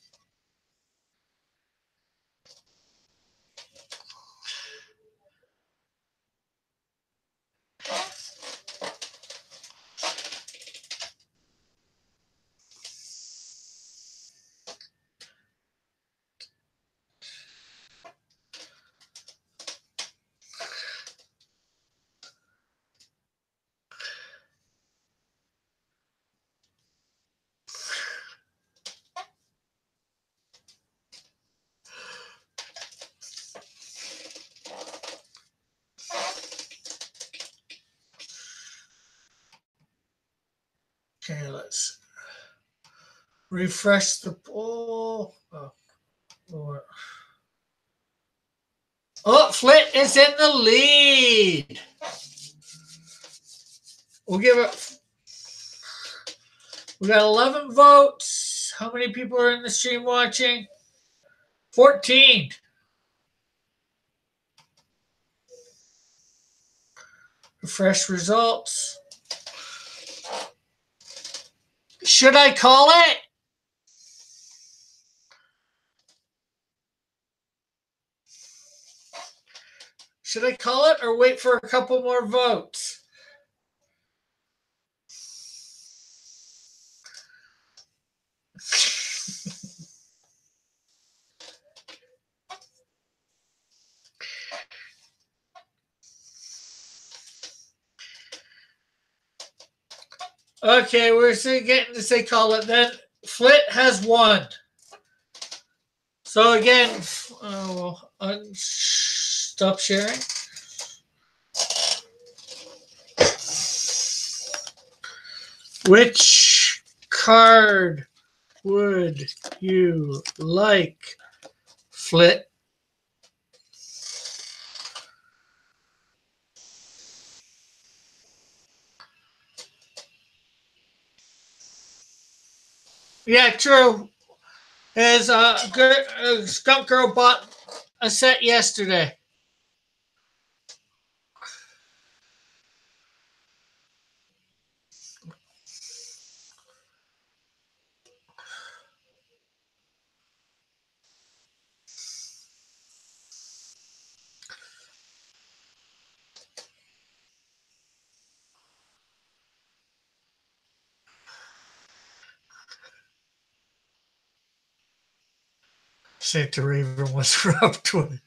S1: Okay, let's refresh the poll. Oh, Flit is in the lead. We'll give it. We got 11 votes. How many people are in the stream watching? 14. Refresh results. Should I call it? Should I call it or wait for a couple more votes? Okay, we're getting to say call it. Then Flit has won. So again, stop sharing. Which card would you like, Flit? Yeah, true. His Skunk Girl bought a set yesterday. Saint the Raven was rough to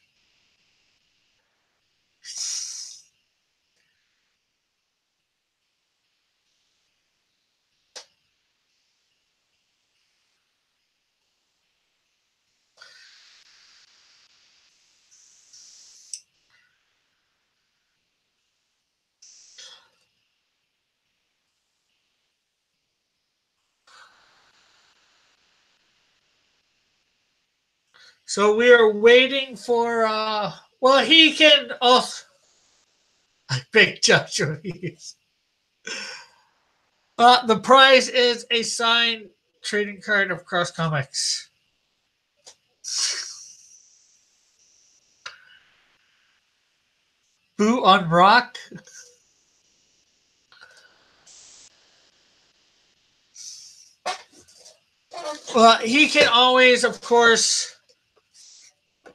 S1: So we are waiting for, well, he can also, I picked Joshua Hughes. The prize is a signed trading card of Cross Comics. Boo on Rock. Well, he can always, of course,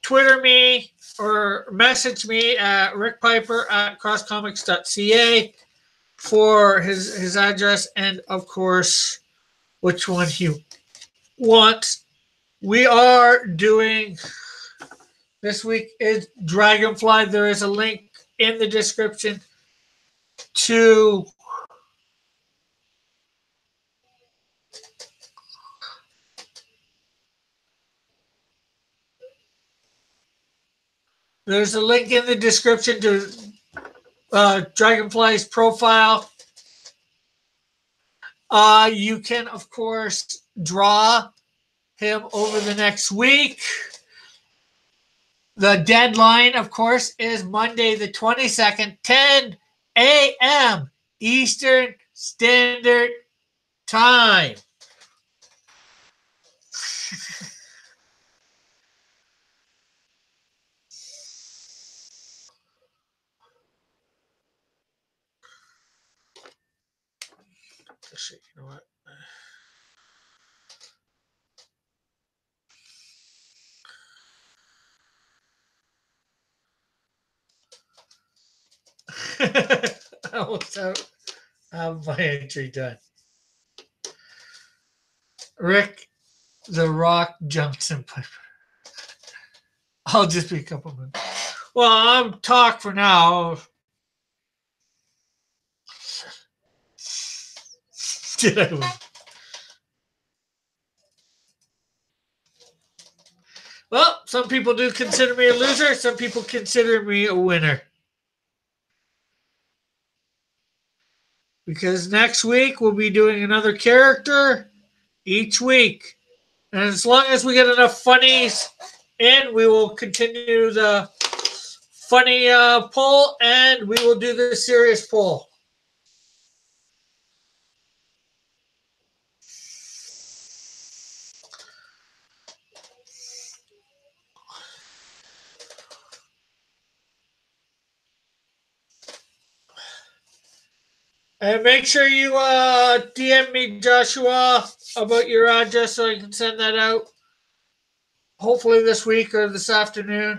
S1: Twitter me or message me at rickpiper@crosscomics.ca for his address and, of course, which one he wants. We are doing, this week is Dragonfly. There is a link in the description to there's a link in the description to Dragonfly's profile. You can, of course, draw him over the next week. The deadline, of course, is Monday the 22nd, 10 a.m. Eastern Standard Time. You know what? I almost have my entry done. Rick the Rock Johnson Piper. I'll just be a couple minutes. Well, I'm talk for now. Did I win? Well, some people do consider me a loser. Some people consider me a winner. Because next week we'll be doing another character each week. And as long as we get enough funnies in, we will continue the funny poll and we will do the serious poll. And make sure you DM me, Joshua, about your address so I can send that out. Hopefully this week or this afternoon.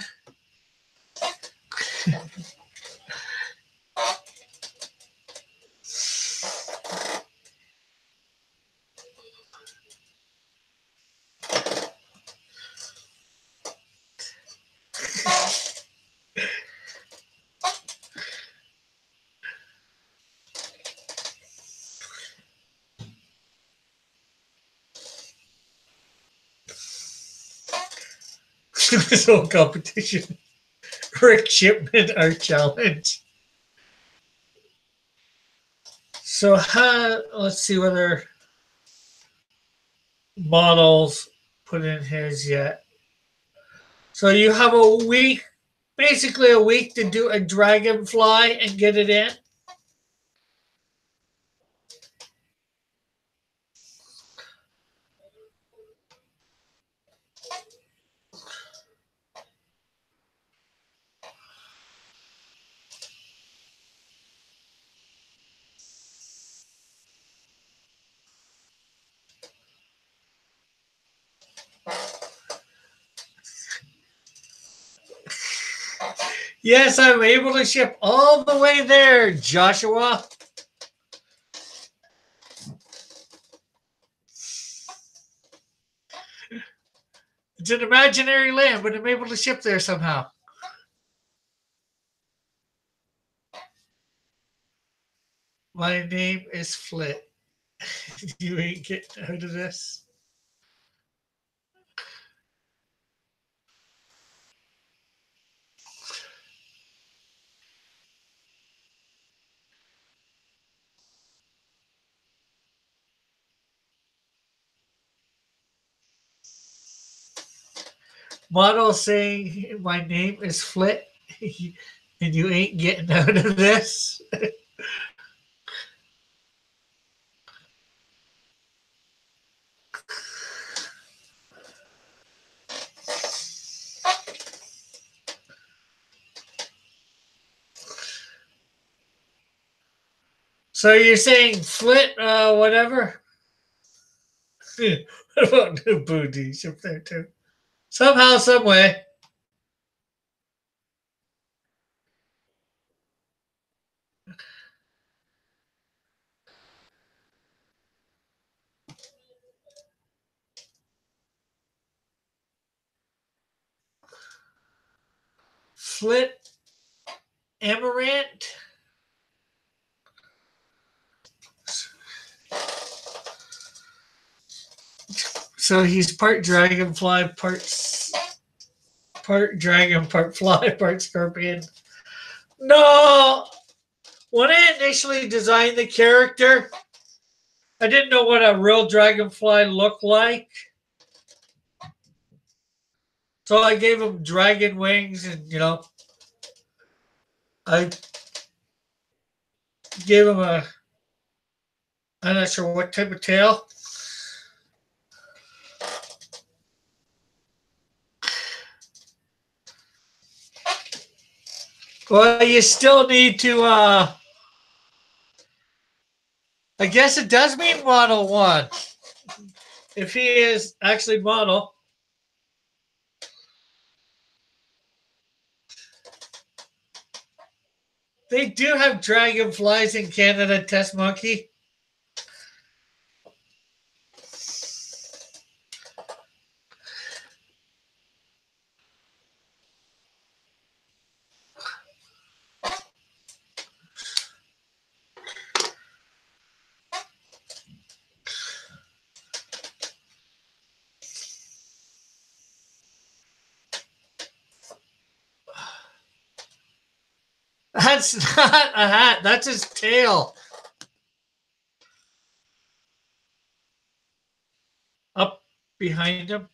S1: This whole competition. Rick Shipman, our challenge. So let's see whether models put in his yet. So you have a week, basically a week to do a Dragonfly and get it in. Yes, I'm able to ship all the way there, Joshua. It's an imaginary land, but I'm able to ship there somehow. My name is Flit. You ain't getting out of this. Model saying my name is Flit and you ain't getting out of this. So you're saying Flit, whatever? What about the booties up there too? Somehow, some way. Flit Amaranth. So he's part dragonfly, part dragon, part fly, part scorpion. No, when I initially designed the character, I didn't know what a real dragonfly looked like. So I gave him dragon wings, and I gave him a. I'm not sure what type of tail. Well, you still need to. I guess it does mean model one. If he is actually model. They do have dragonflies in Canada, Test Monkey. That's not a hat. That's his tail. Up behind him.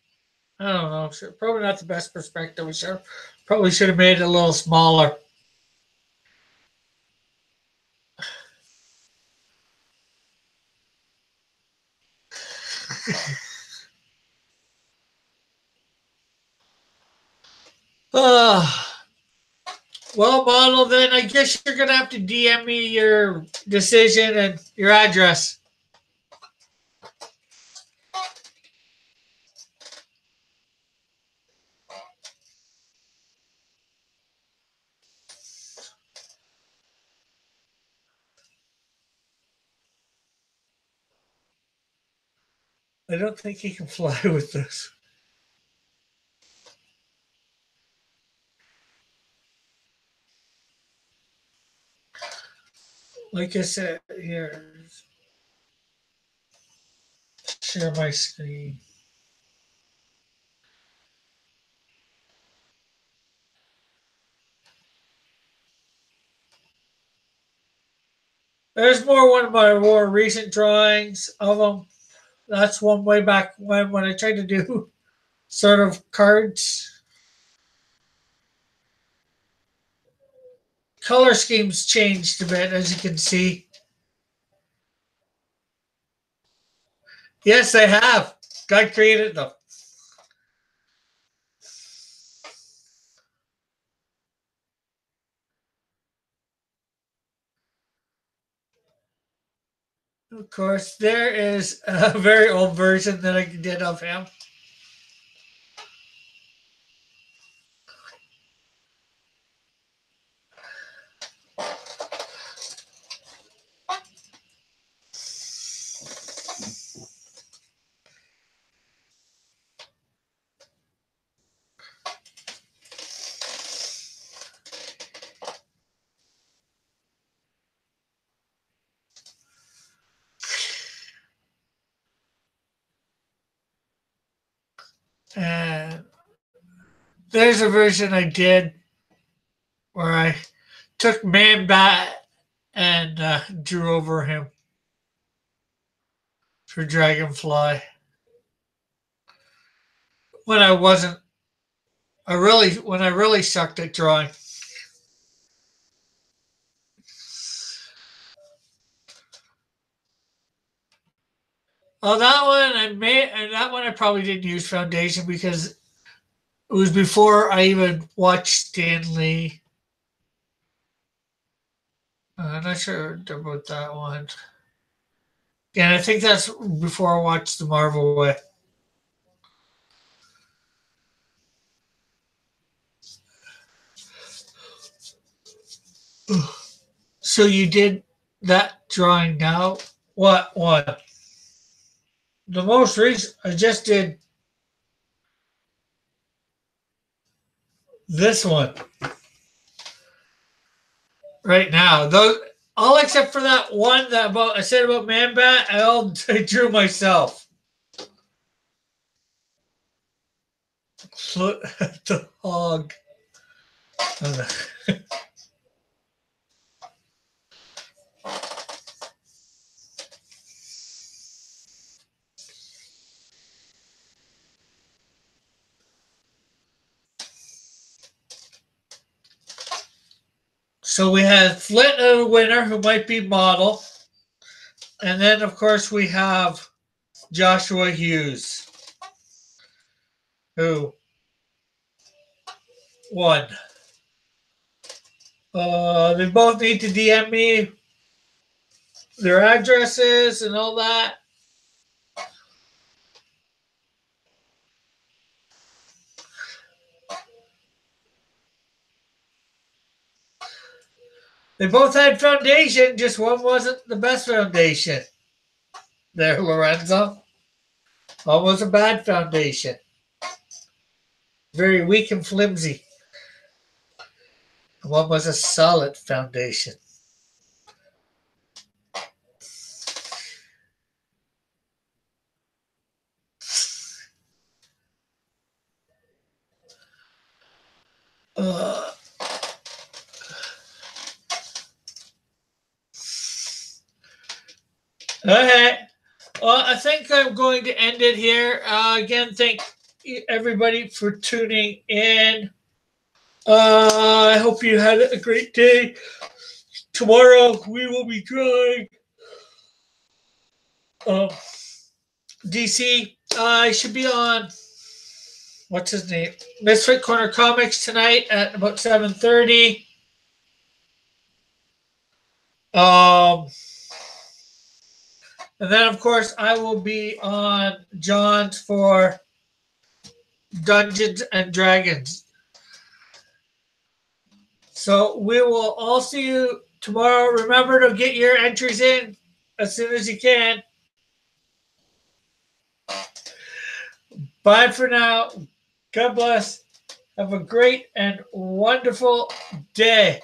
S1: I don't know. Probably not the best perspective. Probably should have made it a little smaller. uh, well, model, then I guess you're going to have to DM me your decision and your address. I don't think he can fly with this. Like I said, here, share my screen. There's one of my more recent drawings of him. That's one way back when I tried to do sort of cards. Color schemes changed a bit, as you can see. Yes, they have. God created them. Of course, there is a very old version that I did of him. And there's a version I did where I took Man Bat and drew over him for Dragonfly. When I wasn't, when I really sucked at drawing. Oh, that one I made, and that one I probably didn't use foundation because it was before I even watched Stan Lee. I'm not sure about that one. Yeah, I think that's before I watched the Marvel way. So you did that drawing now? What one? The most recent, I just did this one right now. Those all except for that one that about I said about Man Bat, I drew myself. Look at the hog. So we had Flint, a winner who might be model. And then, of course, we have Joshua Hughes, who won. They both need to DM me their addresses and all that. They both had foundation, just one wasn't the best foundation. There, Lorenzo. One was a bad foundation. Very weak and flimsy. One was a solid foundation. Okay. Well, I think I'm going to end it here. Again, thank everybody for tuning in. I hope you had a great day. Tomorrow we will be drawing DC. I should be on what's his name? Misfit Corner Comics tonight at about 7:30. And then of course I will be on John's for Dungeons and Dragons. So we will all see you tomorrow. Remember to get your entries in as soon as you can. Bye for now. God bless. Have a great and wonderful day.